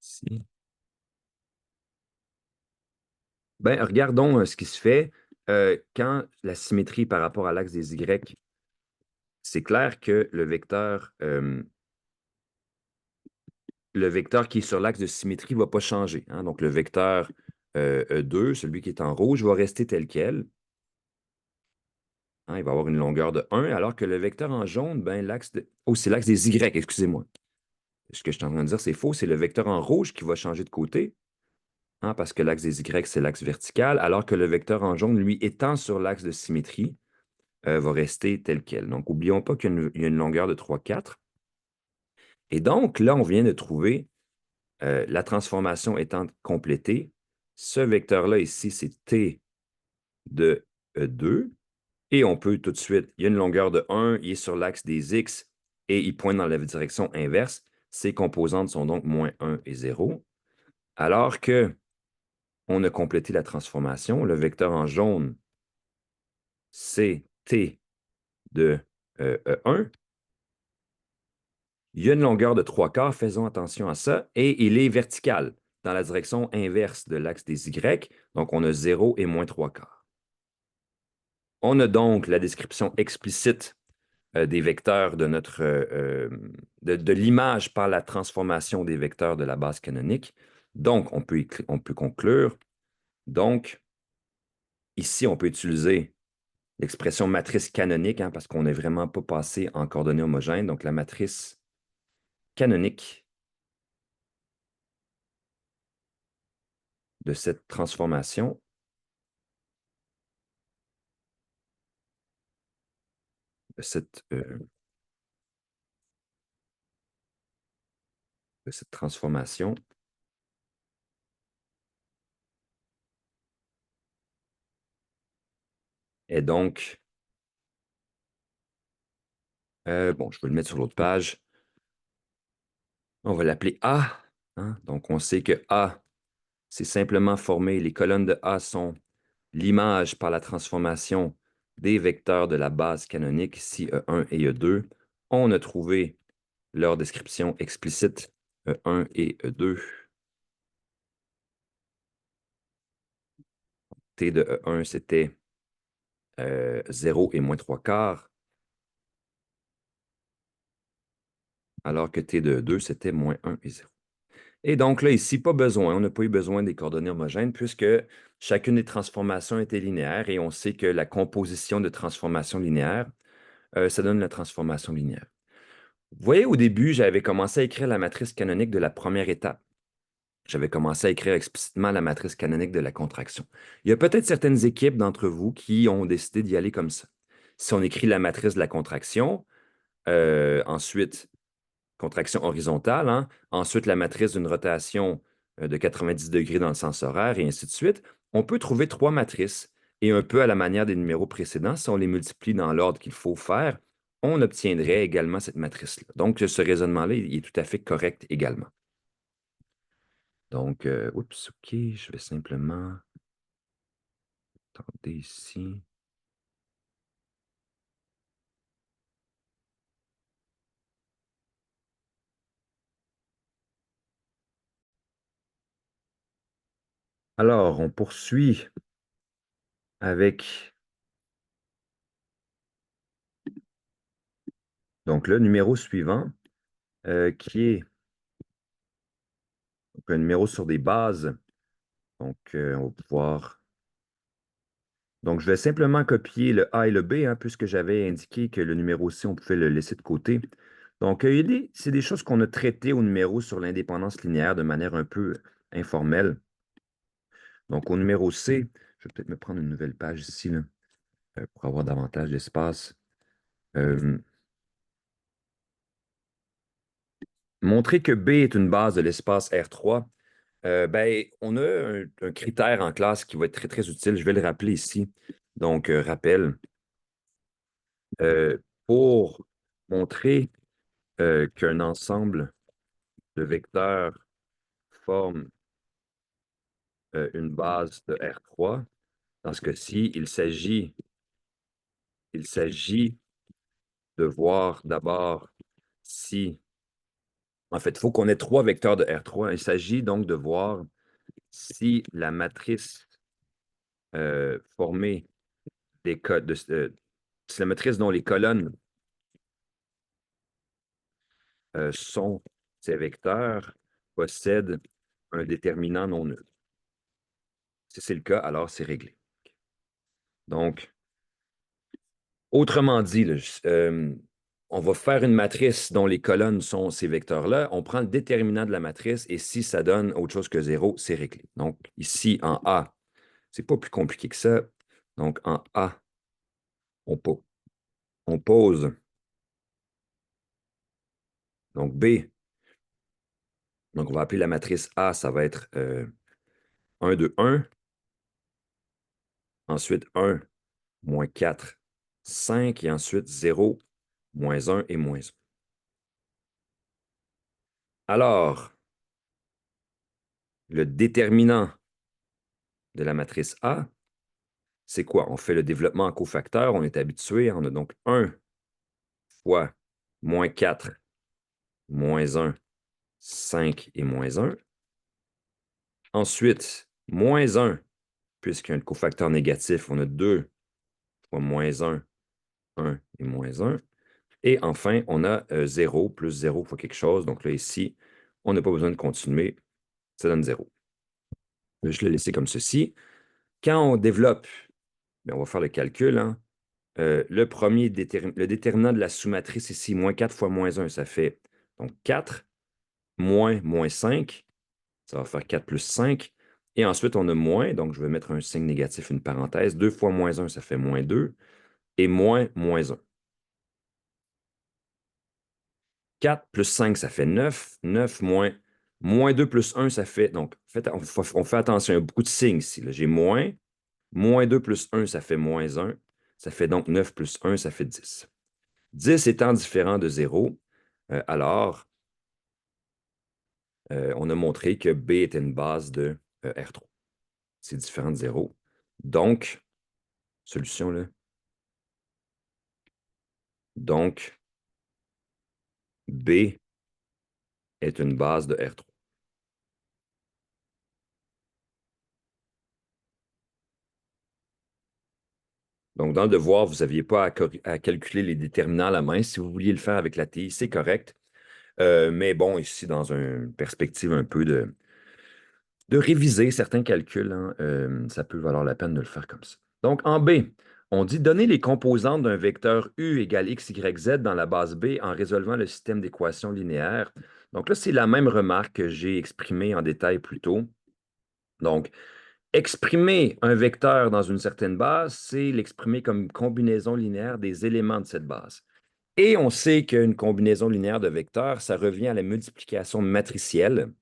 ici. Ben, regardons ce qui se fait quand la symétrie par rapport à l'axe des Y, c'est clair que le vecteur qui est sur l'axe de symétrie ne va pas changer, hein. Donc, le vecteur E2, celui qui est en rouge, va rester tel quel, hein. Il va avoir une longueur de 1, alors que le vecteur en jaune, ben, oh, c'est l'axe des Y, excusez-moi. Ce que je suis en train de dire, c'est faux. C'est le vecteur en rouge qui va changer de côté, hein, parce que l'axe des Y, c'est l'axe vertical, alors que le vecteur en jaune, lui, étant sur l'axe de symétrie, va rester tel quel. Donc, n'oublions pas qu'il y a une longueur de 3, 4. Et donc, là, on vient de trouver la transformation étant complétée. Ce vecteur-là ici, c'est T de E2. Et on peut tout de suite, il y a une longueur de 1, il est sur l'axe des X et il pointe dans la direction inverse. Ses composantes sont donc moins 1 et 0. Alors que on a complété la transformation, le vecteur en jaune, c'est T de E1. Il y a une longueur de 3 quarts, faisons attention à ça, et il est vertical dans la direction inverse de l'axe des Y. Donc, on a 0 et moins 3 quarts. On a donc la description explicite des vecteurs de l'image par la transformation des vecteurs de la base canonique. Donc, on peut conclure. Donc, ici, on peut utiliser l'expression matrice canonique, hein, parce qu'on n'est vraiment pas passé en coordonnées homogènes. Donc, la matrice canonique de cette transformation de cette transformation est donc, bon, je vais le mettre sur l'autre page. On va l'appeler A, hein. Donc, on sait que A, c'est simplement formé, les colonnes de A sont l'image par la transformation des vecteurs de la base canonique, ici E1 et E2. On a trouvé leur description explicite, E1 et E2. T de E1, c'était 0 et moins 3 quarts, alors que T de E2, c'était moins 1 et 0. Et donc là, ici, pas besoin, on n'a pas eu besoin des coordonnées homogènes puisque chacune des transformations était linéaire et on sait que la composition de transformations linéaires, ça donne la transformation linéaire. Vous voyez, au début, j'avais commencé à écrire la matrice canonique de la première étape. J'avais commencé à écrire explicitement la matrice canonique de la contraction. Il y a peut-être certaines équipes d'entre vous qui ont décidé d'y aller comme ça. Si on écrit la matrice de la contraction, ensuite, contraction horizontale, hein, ensuite la matrice d'une rotation de 90 degrés dans le sens horaire, et ainsi de suite, on peut trouver 3 matrices, et un peu à la manière des numéros précédents, si on les multiplie dans l'ordre qu'il faut faire, on obtiendrait également cette matrice-là. Donc, ce raisonnement-là, il est tout à fait correct également. Donc, oups, OK, je vais simplement tenter ici. Alors, on poursuit avec donc, le numéro suivant, qui est donc, un numéro sur des bases. Donc, on va pouvoir... Donc, je vais simplement copier le A et le B, hein, puisque j'avais indiqué que le numéro C, on pouvait le laisser de côté. Donc, c'est des choses qu'on a traitées au numéro sur l'indépendance linéaire de manière un peu informelle. Donc, au numéro C, je vais peut-être me prendre une nouvelle page ici là, pour avoir davantage d'espace. Euh, Montrer que B est une base de l'espace R3. Ben, on a un critère en classe qui va être très, très utile. Je vais le rappeler ici. Donc, rappel, euh, pour montrer qu'un ensemble de vecteurs forme une base de R3, dans ce cas-ci, il s'agit de voir d'abord si... En fait, il faut qu'on ait trois vecteurs de R3. Il s'agit donc de voir si la matrice formée si la matrice dont les colonnes sont ces vecteurs possède un déterminant non nul. Si c'est le cas, alors c'est réglé. Donc, autrement dit, là, on va faire une matrice dont les colonnes sont ces vecteurs-là. On prend le déterminant de la matrice et si ça donne autre chose que 0, c'est réglé. Donc, ici, en A, c'est pas plus compliqué que ça. Donc, en A, on pose. Donc, B, donc on va appeler la matrice A, ça va être 1, 2, 1. Ensuite, 1, moins 4, 5. Et ensuite, 0, moins 1 et moins 1. Alors, le déterminant de la matrice A, c'est quoi? On fait le développement en cofacteurs, on est habitué, on a donc 1 fois moins 4, moins 1, 5 et moins 1. Ensuite, moins 1, puisqu'il y a un cofacteur négatif, on a 2 fois moins 1, 1 et moins 1. Et enfin, on a 0 plus 0 fois quelque chose. Donc là, ici, on n'a pas besoin de continuer. Ça donne 0. Je l'ai laissé comme ceci. Quand on développe, bien, on va faire le calcul, hein. Le déterminant de la sous-matrice ici, moins 4 fois moins 1, ça fait donc 4, moins 5, ça va faire 4 plus 5. Et ensuite, on a moins, donc je vais mettre un signe négatif, une parenthèse. 2 fois moins 1, ça fait moins 2. Et moins 1. 4 plus 5, ça fait 9. 9 moins 2 plus 1, ça fait... Donc, en fait, on fait attention, il y a beaucoup de signes ici. J'ai moins 2 plus 1, ça fait moins 1. Ça fait donc 9 plus 1, ça fait 10. 10 étant différent de 0, alors on a montré que B était une base de R3. C'est différent de 0. Donc, solution là. Donc, B est une base de R3. Donc, dans le devoir, vous n'aviez pas à calculer les déterminants à la main. Si vous vouliez le faire avec la TI, c'est correct. Mais bon, ici, dans une perspective un peu de réviser certains calculs, hein, ça peut valoir la peine de le faire comme ça. Donc, en B, on dit donner les composantes d'un vecteur U égale x, y, z dans la base B en résolvant le système d'équations linéaires. Donc là, c'est la même remarque que j'ai exprimée en détail plus tôt. Donc, exprimer un vecteur dans une certaine base, c'est l'exprimer comme une combinaison linéaire des éléments de cette base. Et on sait qu'une combinaison linéaire de vecteurs, ça revient à la multiplication matricielle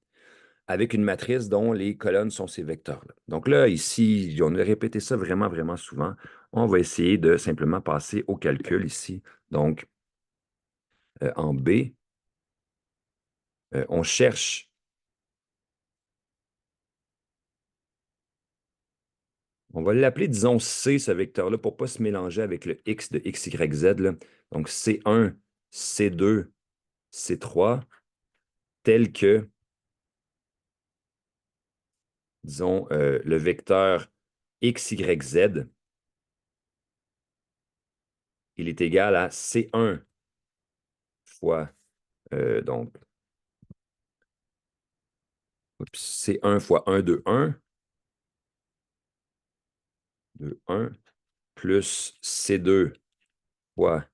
avec une matrice dont les colonnes sont ces vecteurs-là. Donc là, ici, on a répété ça vraiment, vraiment souvent. On va essayer de simplement passer au calcul ici. Donc, en B, on cherche, on va l'appeler, disons, C, ce vecteur-là, pour ne pas se mélanger avec le X de X, Y, Z, là. Donc, C1, C2, C3, tel que disons, le vecteur x, y, z, il est égal à C1 fois, donc, C1 fois 1, 2, 1, 2, 1, plus C2 fois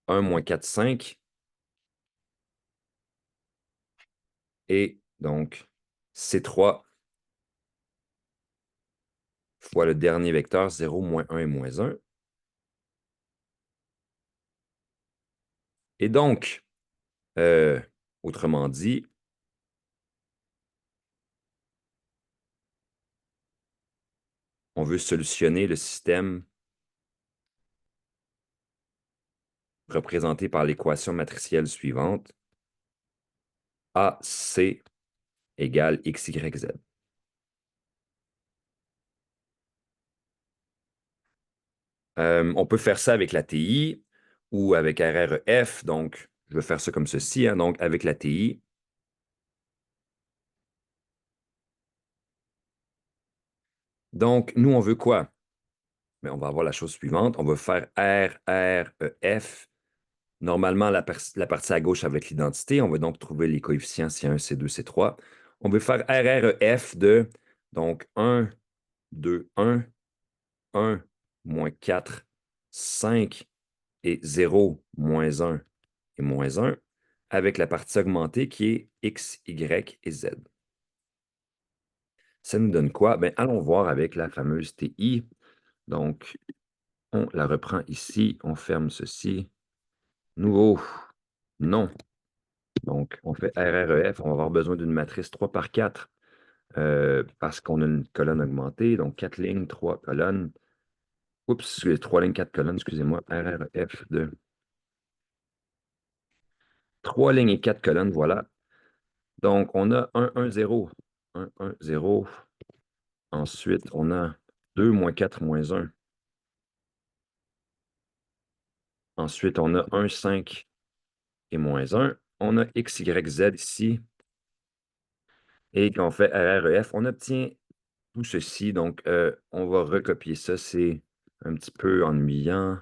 1 moins 4, 5, et donc C3 fois le dernier vecteur, 0, moins 1 et moins 1. Et donc, autrement dit, on veut solutionner le système représenté par l'équation matricielle suivante, AC égale x, y, z. On peut faire ça avec la TI ou avec RREF. Donc, je vais faire ça comme ceci. Hein, donc, avec la TI, donc, nous, on veut quoi? Mais on va avoir la chose suivante. On va faire RREF. Normalement, la partie à gauche avec l'identité. On va donc trouver les coefficients C1, C2, C3. On veut faire RREF de, donc, 1, 2, 1, moins 4, 5 et 0, moins 1 et moins 1, avec la partie augmentée qui est x, y et z. Ça nous donne quoi? Bien, allons voir avec la fameuse TI. Donc, on la reprend ici, on ferme ceci. Nouveau, non. Donc, on fait RREF, on va avoir besoin d'une matrice 3 par 4 parce qu'on a une colonne augmentée, donc 4 lignes, 3 colonnes. Oups, 3 lignes, 4 colonnes, excusez-moi, RREF de 3 lignes et 4 colonnes, voilà. Donc, on a 1, 1, 0. 1, 1, 0. Ensuite, on a 2 moins 4 moins 1. Ensuite, on a 1, 5 et moins 1. On a x, y, z ici. Et quand on fait RREF, on obtient tout ceci. Donc, on va recopier ça. C'est un petit peu ennuyant.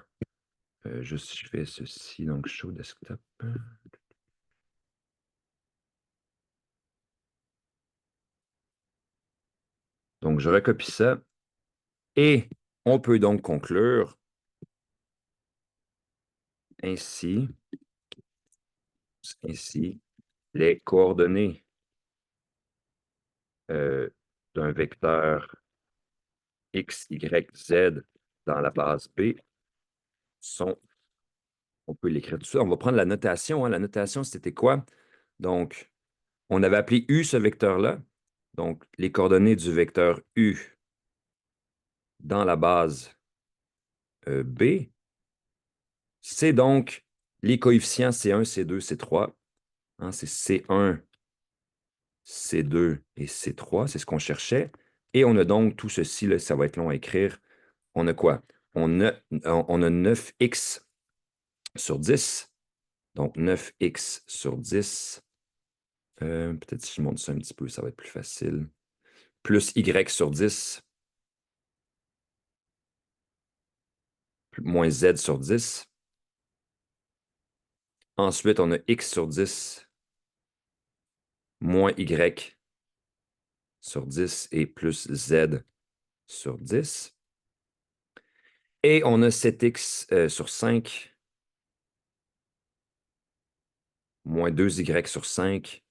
Je fais ceci, donc show desktop. Donc, je recopie ça. Et on peut donc conclure ainsi les coordonnées d'un vecteur x, y, z dans la base B sont, on peut l'écrire tout ça. On va prendre la notation. Hein. La notation, c'était quoi? Donc, on avait appelé U ce vecteur-là. Donc, les coordonnées du vecteur U dans la base B, c'est donc les coefficients C1, C2, C3. Hein, c'est C1, C2 et C3. C'est ce qu'on cherchait. Et on a donc tout ceci, là, ça va être long à écrire. On a quoi? On a 9x sur 10. Donc, 9x sur 10. Peut-être si je monte ça un petit peu, ça va être plus facile. Plus y sur 10. Moins z sur 10. Ensuite, on a x sur 10 moins y sur 10 et plus z sur 10. Et on a 7x sur 5 moins 2y sur 5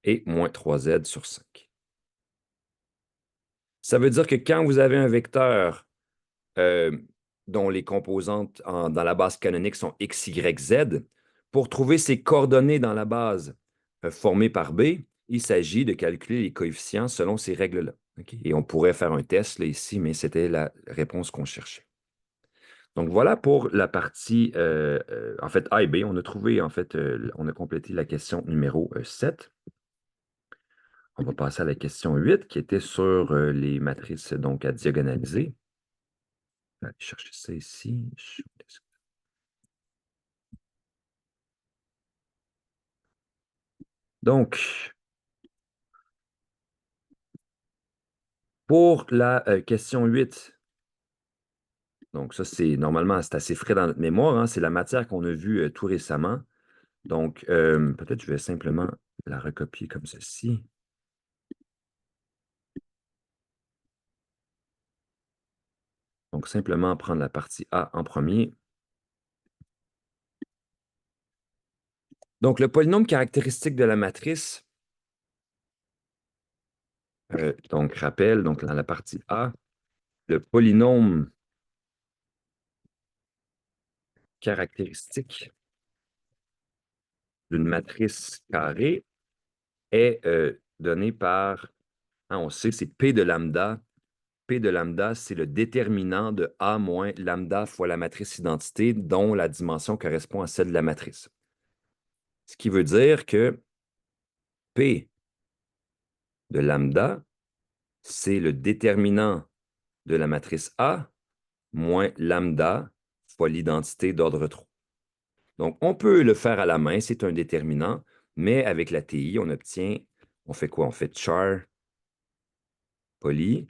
et moins 3z sur 5. Ça veut dire que quand vous avez un vecteur euh, dont les composantes dans la base canonique sont x, y, z, pour trouver ces coordonnées dans la base formée par B, il s'agit de calculer les coefficients selon ces règles-là. Okay? Et on pourrait faire un test là, ici, mais c'était la réponse qu'on cherchait. Donc voilà pour la partie, en fait, A et B. On a trouvé, en fait, on a complété la question numéro 7. On va passer à la question 8, qui était sur les matrices donc à diagonaliser. Je vais aller chercher ça ici. Donc, Pour la question 8, donc ça, normalement, c'est assez frais dans notre mémoire, hein, c'est la matière qu'on a vue tout récemment. Donc, peut-être je vais simplement la recopier comme ceci. Donc, simplement prendre la partie A en premier. Donc, le polynôme caractéristique de la matrice, donc, rappel, donc dans la partie A, le polynôme caractéristique d'une matrice carrée est donné par, hein, on sait, c'est P de lambda. P de lambda, c'est le déterminant de A moins lambda fois la matrice identité dont la dimension correspond à celle de la matrice. Ce qui veut dire que P de lambda, c'est le déterminant de la matrice A moins lambda fois l'identité d'ordre 3. Donc, on peut le faire à la main, c'est un déterminant, mais avec la TI, on fait quoi? On fait char poly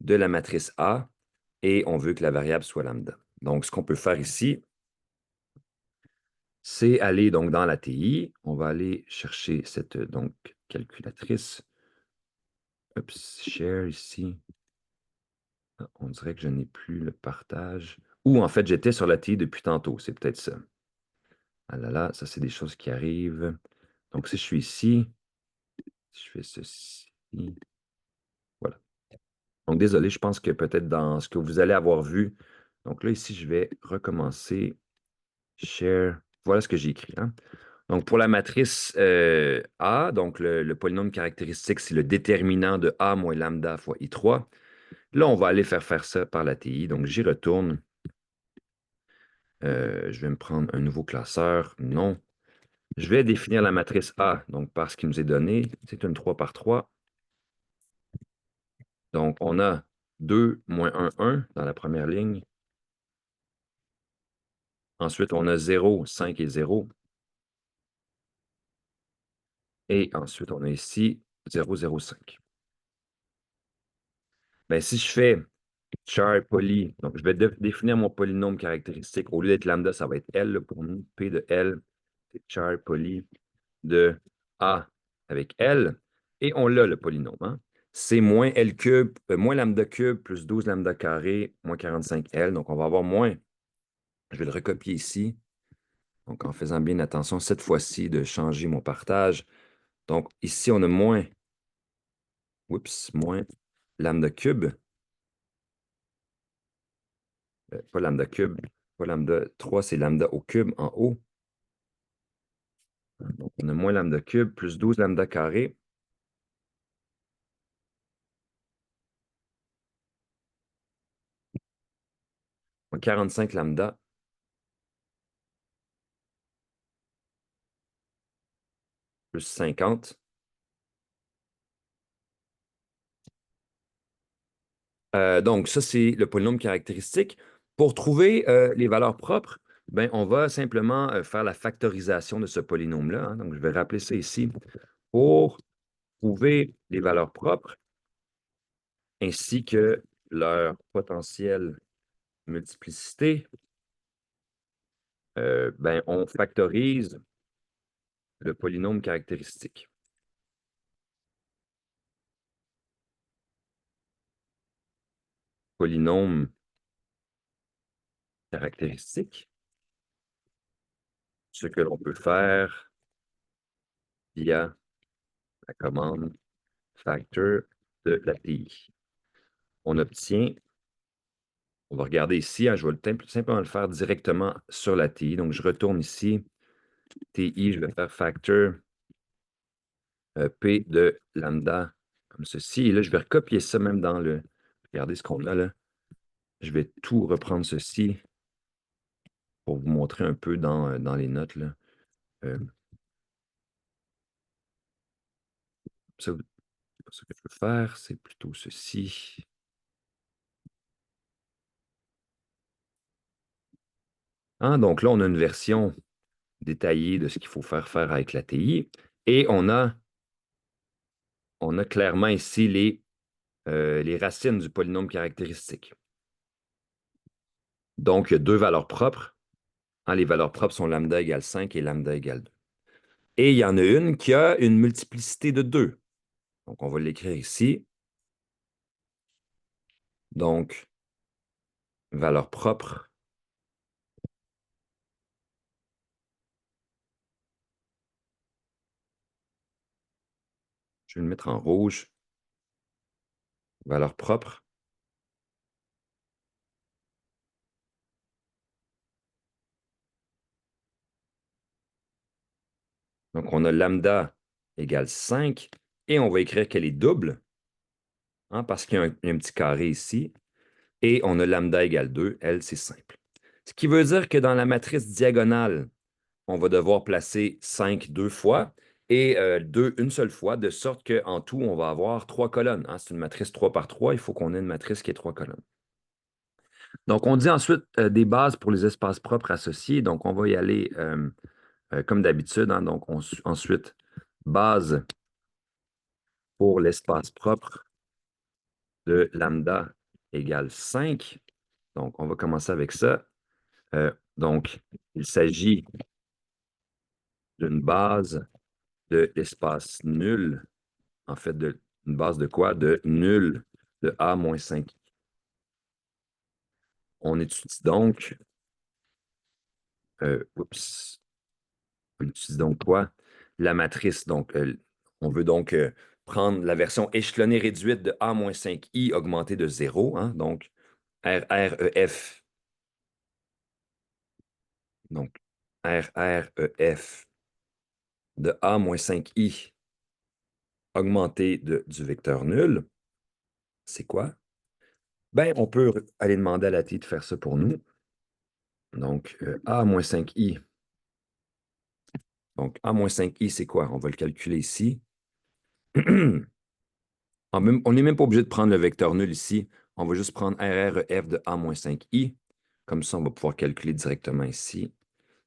de la matrice A et on veut que la variable soit lambda. Donc, ce qu'on peut faire ici, c'est aller donc dans la TI. On va aller chercher cette donc, calculatrice. Oups, share ici. Ah, on dirait que je n'ai plus le partage. Ou en fait, j'étais sur la TI depuis tantôt. C'est peut-être ça. Ah là là, ça, c'est des choses qui arrivent. Donc, si je suis ici, si je fais ceci, voilà. Donc, désolé, je pense que peut-être dans ce que vous allez avoir vu. Donc là, ici, je vais recommencer. Share. Voilà ce que j'ai écrit, hein. Donc, pour la matrice A, donc le polynôme caractéristique, c'est le déterminant de A moins lambda fois I3. Là, on va aller faire ça par la TI. Donc, j'y retourne. Je vais me prendre un nouveau classeur. Non. Je vais définir la matrice A, donc par ce qui nous est donné. C'est une 3 par 3. Donc, on a 2, moins 1, 1 dans la première ligne. Ensuite, on a 0, 5 et 0. Et ensuite, on a ici 0, 0, 5. Bien, si je fais char poly, donc je vais définir mon polynôme caractéristique. Au lieu d'être lambda, ça va être L là, pour nous. P de L, c'est char poly de A avec L. Et on l'a, le polynôme, hein? C'est moins L cube, moins lambda cube plus 12 lambda carré, moins 45 L. Donc, on va avoir moins. Je vais le recopier ici. Donc, en faisant bien attention, cette fois-ci, de changer mon partage. Donc, ici, on a moins, moins lambda cube. Pas lambda cube, pas lambda 3, c'est lambda au cube en haut. Donc, on a moins lambda cube plus 12 lambda carré. Moins 45 lambda plus 50. Donc, ça, c'est le polynôme caractéristique. Pour trouver les valeurs propres, ben, on va simplement faire la factorisation de ce polynôme-là, hein. Donc, je vais rappeler ça ici. Pour trouver les valeurs propres ainsi que leur potentielle multiplicité, ben, on factorise le polynôme caractéristique. Polynôme caractéristique, ce que l'on peut faire via la commande factor de l'API. On obtient, on va regarder ici, hein, je vais simplement le faire directement sur la TI. Donc, je retourne ici, TI, je vais faire factor P de lambda comme ceci. Et là, je vais recopier ça même dans le... Regardez ce qu'on a là. Je vais tout reprendre ceci pour vous montrer un peu dans les notes, là. Ça, c'est pas ce que je veux faire, c'est plutôt ceci. Hein, donc là, on a une version détaillée de ce qu'il faut faire avec la TI. Et on a clairement ici les les racines du polynôme caractéristique. Donc, il y a deux valeurs propres. Hein, les valeurs propres sont lambda égale 5 et lambda égale 2. Et il y en a une qui a une multiplicité de 2. Donc, on va l'écrire ici. Donc, valeur propre je vais le mettre en rouge. Valeur propre. Donc, on a lambda égale 5 et on va écrire qu'elle est double, hein, parce qu'il y a un petit carré ici. Et on a lambda égale 2, elle, c'est simple. Ce qui veut dire que dans la matrice diagonale, on va devoir placer 5 deux fois et 2 une seule fois, de sorte qu'en tout, on va avoir 3 colonnes. Hein. C'est une matrice 3 par 3, il faut qu'on ait une matrice qui ait 3 colonnes. Donc, on dit ensuite des bases pour les espaces propres associés. Donc, on va y aller comme d'habitude. Hein. Donc, ensuite, base pour l'espace propre de lambda égale 5. Donc, on va commencer avec ça. Donc, il s'agit d'une base de l'espace nul. En fait, une base de quoi? De nul de A moins 5. On étudie donc, oups, on étudie donc quoi? La matrice. Donc, on veut donc prendre la version échelonnée réduite de A moins 5i augmentée de 0. Hein, donc, RREF. Donc, RREF de A moins 5i augmenté du vecteur nul. C'est quoi? Ben, on peut aller demander à la T de faire ça pour nous. Donc, A-5i. Donc, A-5i, c'est quoi? On va le calculer ici. On n'est même pas obligé de prendre le vecteur nul ici. On va juste prendre RREF de A-5i. Comme ça, on va pouvoir calculer directement ici.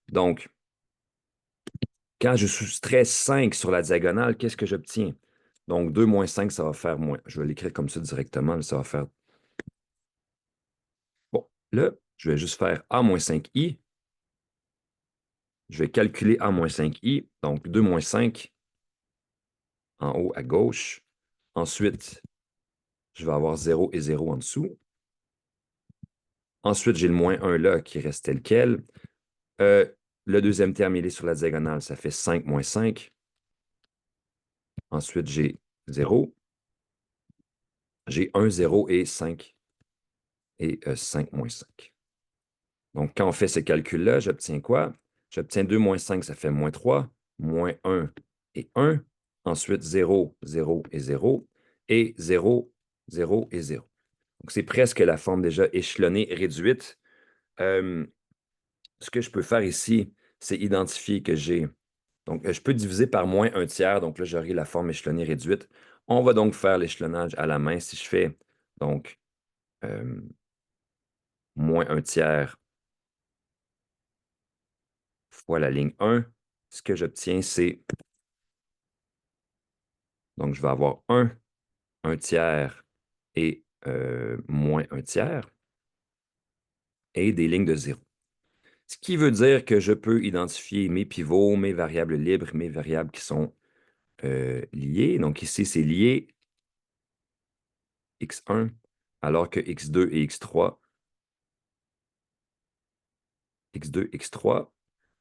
Donc, quand je soustrais 5 sur la diagonale, qu'est-ce que j'obtiens? Donc, 2 moins 5, ça va faire moins. Je vais l'écrire comme ça directement. Ça va faire... Bon, là, je vais juste faire A-5i. Je vais calculer A-5i. Donc, 2 moins 5 en haut à gauche. Ensuite, je vais avoir 0 et 0 en dessous. Ensuite, j'ai le moins 1 là qui reste tel quel. Le deuxième terme, il est sur la diagonale, ça fait 5 moins 5. Ensuite, j'ai 0. J'ai 1, 0 et 5. Et 5 moins 5. Donc, quand on fait ce calcul-là, j'obtiens quoi? J'obtiens 2 moins 5, ça fait moins 3. Moins 1 et 1. Ensuite, 0, 0 et 0. Et 0, 0 et 0. Donc, c'est presque la forme déjà échelonnée réduite. Ce que je peux faire ici, c'est identifier que j'ai... Donc, je peux diviser par moins un tiers. Donc là, j'aurai la forme échelonnée réduite. On va donc faire l'échelonnage à la main. Si je fais donc moins un tiers fois la ligne 1, ce que j'obtiens, c'est... Donc, je vais avoir 1 tiers et moins un tiers et des lignes de 0. Ce qui veut dire que je peux identifier mes pivots, mes variables libres, mes variables qui sont liées. Donc ici, c'est lié x1, alors que x2 et x3, x2, x3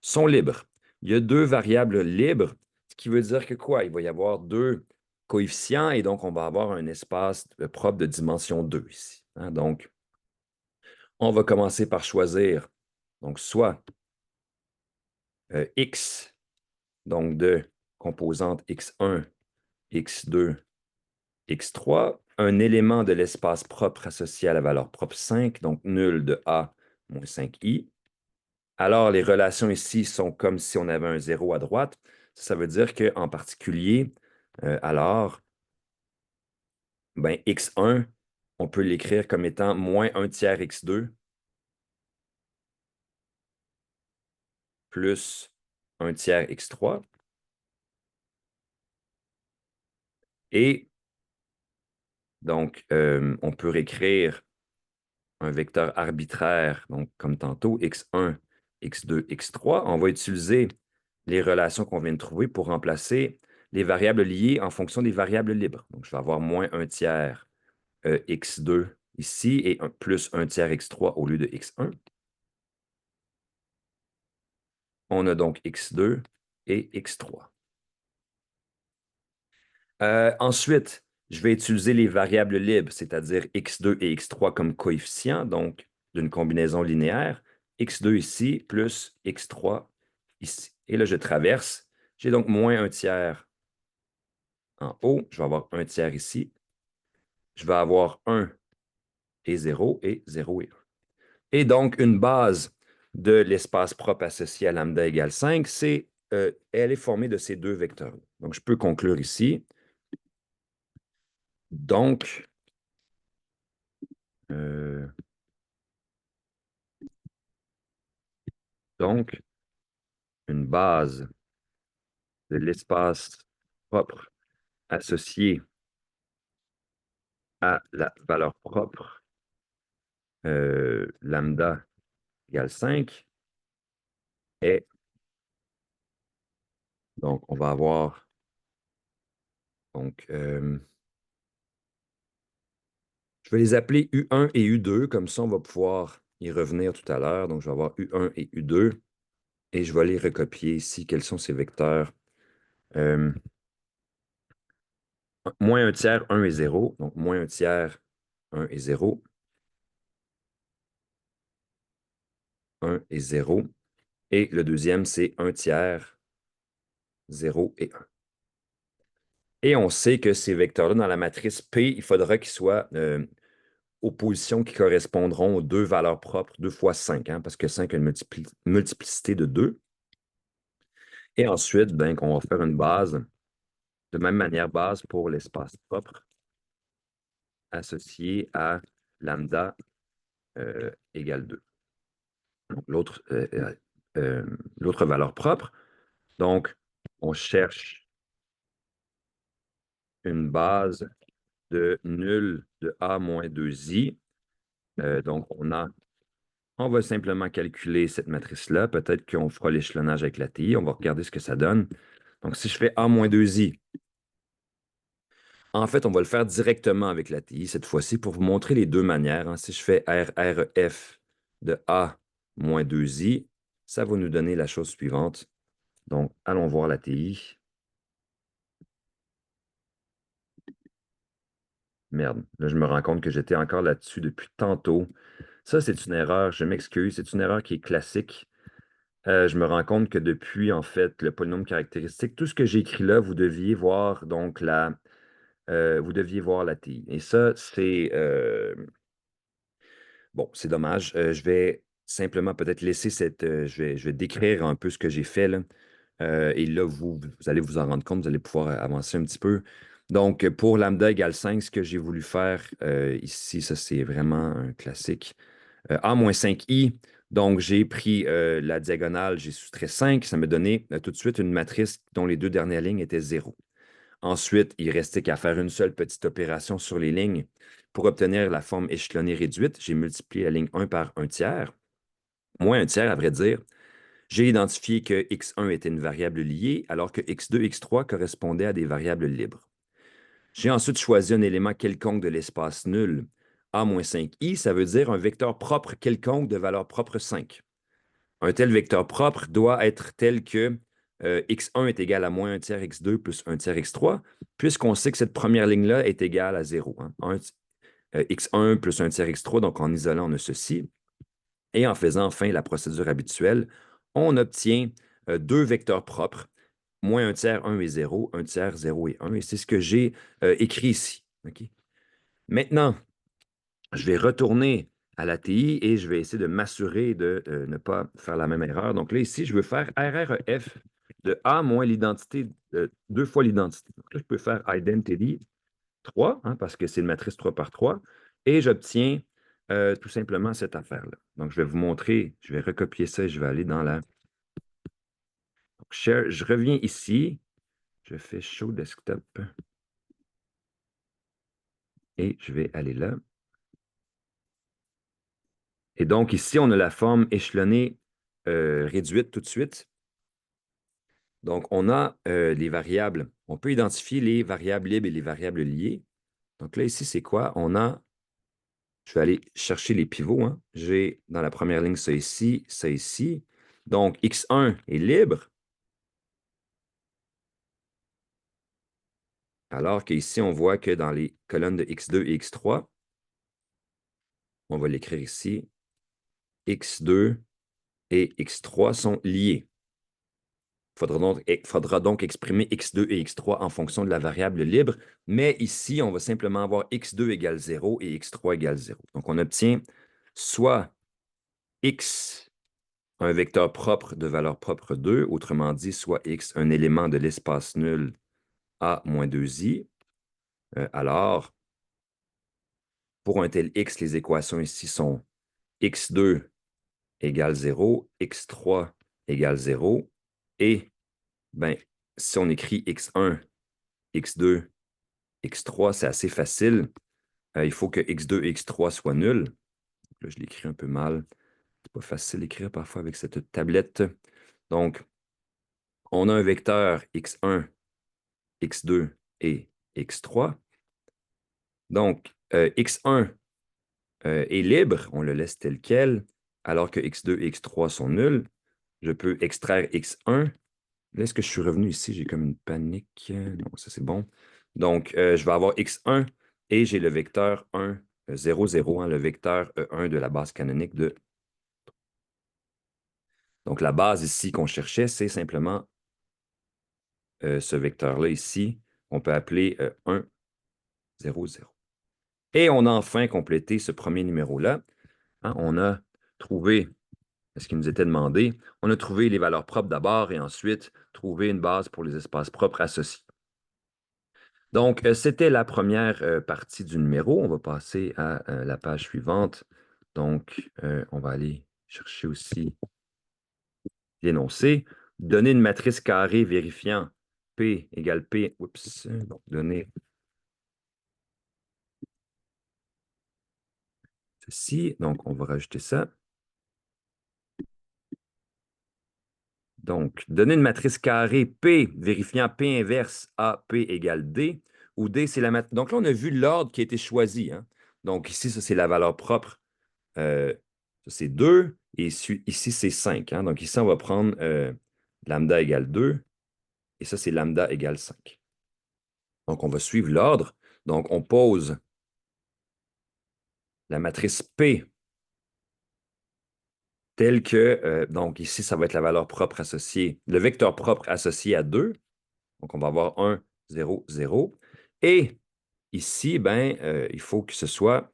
sont libres. Il y a deux variables libres, ce qui veut dire que quoi? Il va y avoir deux coefficients et donc on va avoir un espace propre de dimension 2 ici. Hein? Donc, on va commencer par choisir donc soit x, donc de composante x1, x2, x3, un élément de l'espace propre associé à la valeur propre 5, donc nul de A moins 5i. Alors, les relations ici sont comme si on avait un 0 à droite. Ça veut dire qu'en particulier, alors, ben, x1, on peut l'écrire comme étant moins 1 tiers x2 plus 1 tiers x3. Et Donc, on peut réécrire un vecteur arbitraire, donc comme tantôt, x1, x2, x3. On va utiliser les relations qu'on vient de trouver pour remplacer les variables liées en fonction des variables libres. Donc, je vais avoir moins 1 tiers x2 ici et plus 1 tiers x3 au lieu de x1. On a donc x2 et x3. Ensuite, je vais utiliser les variables libres, c'est-à-dire x2 et x3 comme coefficients, donc d'une combinaison linéaire. X2 ici plus x3 ici. Et là, je traverse. J'ai donc moins 1 tiers en haut. Je vais avoir 1 tiers ici. Je vais avoir 1 et 0 et 0 et 1. Et donc, une base de l'espace propre associé à lambda égale 5, elle est formée de ces deux vecteurs. Donc, je peux conclure ici. Donc, euh, donc, une base de l'espace propre associé à la valeur propre lambda égale 5 est, donc on va avoir, donc je vais les appeler U1 et U2, comme ça on va pouvoir y revenir tout à l'heure. Donc je vais avoir U1 et U2 et je vais les recopier ici. Quels sont ces vecteurs? Euh, moins 1 tiers, 1 et 0. Donc moins 1 tiers, 1 et 0. 1 et 0. Et le deuxième, c'est 1 tiers, 0 et 1. Et on sait que ces vecteurs-là, dans la matrice P, il faudra qu'ils soient aux positions qui correspondront aux deux valeurs propres, 2 fois 5, hein, parce que 5 a une multiplicité de 2. Et ensuite, ben, on va faire une base, de même manière base pour l'espace propre associé à lambda égale 2. L'autre l'autre valeur propre. Donc, on cherche une base de nul de A moins 2i. Donc, on va simplement calculer cette matrice-là. Peut-être qu'on fera l'échelonnage avec la TI. On va regarder ce que ça donne. Donc, si je fais A moins 2i, en fait, on va le faire directement avec la TI cette fois-ci pour vous montrer les deux manières, hein. Si je fais RRF de A moins 2i, ça va nous donner la chose suivante. Donc, allons voir la TI. Merde, là, je me rends compte que j'étais encore là-dessus depuis tantôt. Ça, c'est une erreur, je m'excuse, c'est une erreur qui est classique. Je me rends compte que depuis, en fait, le polynôme caractéristique, tout ce que j'ai écrit là, vous deviez voir donc vous deviez voir la TI. Et ça, c'est bon, c'est dommage. Je vais simplement peut-être laisser je vais décrire un peu ce que j'ai fait là. Et là, vous allez vous en rendre compte, vous allez pouvoir avancer un petit peu. Donc, pour lambda égale 5, ce que j'ai voulu faire ici, ça c'est vraiment un classique. A-5i, donc j'ai pris la diagonale, j'ai soustrait 5, ça me donnait tout de suite une matrice dont les deux dernières lignes étaient 0. Ensuite, il restait qu'à faire une seule petite opération sur les lignes. Pour obtenir la forme échelonnée réduite, j'ai multiplié la ligne 1 par 1 tiers. Moins 1 tiers, à vrai dire. J'ai identifié que x1 était une variable liée, alors que x2, x3 correspondaient à des variables libres. J'ai ensuite choisi un élément quelconque de l'espace nul. A-5i, ça veut dire un vecteur propre quelconque de valeur propre 5. Un tel vecteur propre doit être tel que x1 est égal à moins 1 tiers x2 plus 1 tiers x3, puisqu'on sait que cette première ligne-là est égale à 0. Hein. X1 plus 1 tiers x3, donc en isolant, on a ceci. Et en faisant enfin la procédure habituelle, on obtient deux vecteurs propres, moins 1 tiers 1 et 0, 1 tiers 0 et 1. Et c'est ce que j'ai écrit ici. Okay? Maintenant, je vais retourner à l'ATI et je vais essayer de m'assurer de ne pas faire la même erreur. Donc là, ici, je veux faire RREF de A moins l'identité, deux fois l'identité. Donc là, je peux faire identity 3, hein, parce que c'est une matrice 3 par 3, et j'obtiens tout simplement cette affaire-là. Donc, je vais vous montrer, je vais recopier ça et je vais aller dans la... Donc, share, je reviens ici, je fais Show Desktop. Et je vais aller là. Et donc, ici, on a la forme échelonnée réduite tout de suite. Donc, on a les variables. On peut identifier les variables libres et les variables liées. Donc là, ici, c'est quoi? Je vais aller chercher les pivots, hein. J'ai dans la première ligne ça ici, ça ici. Donc, x1 est libre, alors qu'ici, on voit que dans les colonnes de x2 et x3, on va l'écrire ici, x2 et x3 sont liés. Faudra donc exprimer x2 et x3 en fonction de la variable libre, mais ici, on va simplement avoir x2 égale 0 et x3 égale 0. Donc, on obtient soit x, un vecteur propre de valeur propre 2, autrement dit, soit x, un élément de l'espace nul A-2i. Alors, pour un tel x, les équations ici sont x2 égale 0, x3 égale 0, et ben, si on écrit x1, x2, x3, c'est assez facile. Il faut que x2 et x3 soient nuls. Là, je l'écris un peu mal. C'est pas facile d'écrire parfois avec cette tablette. Donc, on a un vecteur x1, x2 et x3. Donc, x1 est libre, on le laisse tel quel, alors que x2 et x3 sont nuls. Je peux extraire x1. Là, est-ce que je suis revenu ici? J'ai comme une panique. Non, ça c'est bon. Donc, je vais avoir x1 et j'ai le vecteur 1, 0, 0, hein, le vecteur 1 de la base canonique de. Donc, la base ici qu'on cherchait, c'est simplement ce vecteur-là ici, qu'on peut appeler 1, 0, 0. Et on a enfin complété ce premier numéro-là. Hein, on a trouvé ce qui nous était demandé. On a trouvé les valeurs propres d'abord et ensuite trouvé une base pour les espaces propres associés. Donc, c'était la première partie du numéro. On va passer à la page suivante. Donc, on va aller chercher aussi l'énoncé. Donner une matrice carrée vérifiant P égale P. Oups, donc donner ceci. Donc, on va rajouter ça. Donc, donner une matrice carrée P vérifiant P inverse A, P égale D, où D, c'est la matrice. Donc là, on a vu l'ordre qui a été choisi, hein. Donc ici, ça, c'est la valeur propre. Ça, c'est 2. Et ici, c'est 5, hein. Donc ici, on va prendre lambda égale 2. Et ça, c'est lambda égale 5. Donc, on va suivre l'ordre. Donc, on pose la matrice P telle que, donc ici, ça va être la valeur propre associée, le vecteur propre associé à 2. Donc, on va avoir 1, 0, 0. Et ici, ben, il faut que ce soit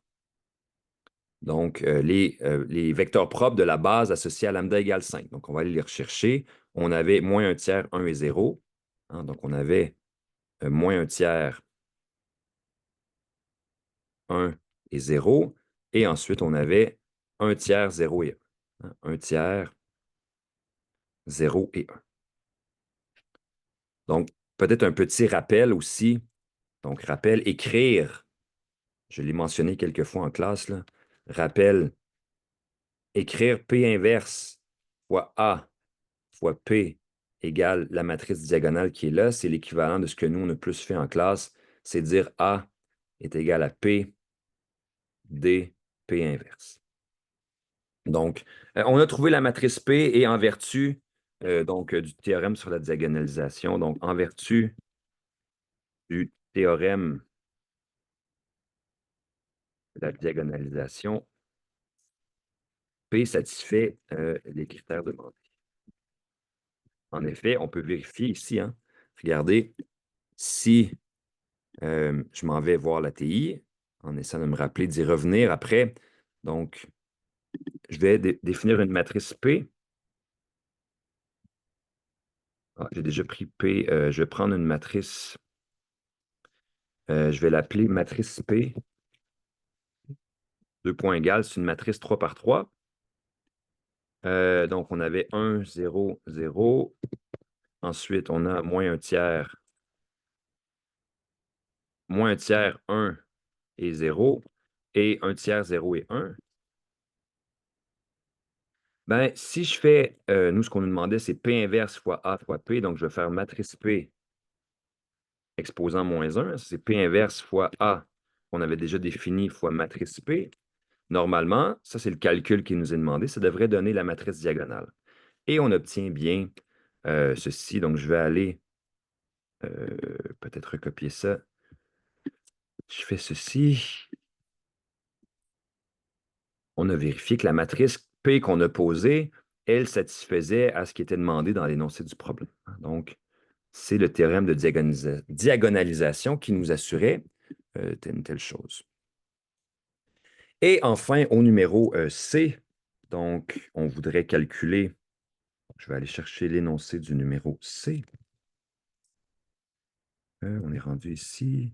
donc les vecteurs propres de la base associés à lambda égale 5. Donc, on va aller les rechercher. On avait moins 1 tiers, 1 et 0. Hein, donc, on avait moins 1 tiers, 1 et 0. Et ensuite, on avait 1 tiers, 0 et 1. Hein, 1 tiers, 0 et 1. Donc, peut-être un petit rappel aussi. Donc, rappel, écrire. Je l'ai mentionné quelques fois en classe, là. Rappel, écrire P inverse fois A fois P égale la matrice diagonale qui est là, c'est l'équivalent de ce que nous, on a plus fait en classe, c'est dire A est égal à P, D, P inverse. Donc, on a trouvé la matrice P et en vertu du théorème sur la diagonalisation, donc en vertu du théorème de la diagonalisation, P satisfait les critères demandés. En effet, on peut vérifier ici, hein. Regardez, si je m'en vais voir la TI, en essayant de me rappeler d'y revenir après. Donc, je vais définir une matrice P. Ah, j'ai déjà pris P. Je vais prendre une matrice. Je vais l'appeler matrice P. Deux points égales, c'est une matrice 3 par 3. Donc, on avait 1, 0, 0. Ensuite, on a moins un tiers, 1, et 0 et 1 tiers, 0 et 1. Ben, si je fais, nous, ce qu'on nous demandait, c'est P inverse fois A fois P. Donc, je vais faire matrice P exposant -1. C'est P inverse fois A qu'on avait déjà défini fois matrice P. Normalement, ça, c'est le calcul qui nous est demandé. Ça devrait donner la matrice diagonale. Et on obtient bien ceci. Donc, je vais aller peut-être recopier ça. Je fais ceci. On a vérifié que la matrice P qu'on a posée, elle satisfaisait à ce qui était demandé dans l'énoncé du problème. Donc, c'est le théorème de diagonalisation qui nous assurait telle chose. Et enfin, au numéro C, donc, on voudrait calculer, je vais aller chercher l'énoncé du numéro C. On est rendu ici.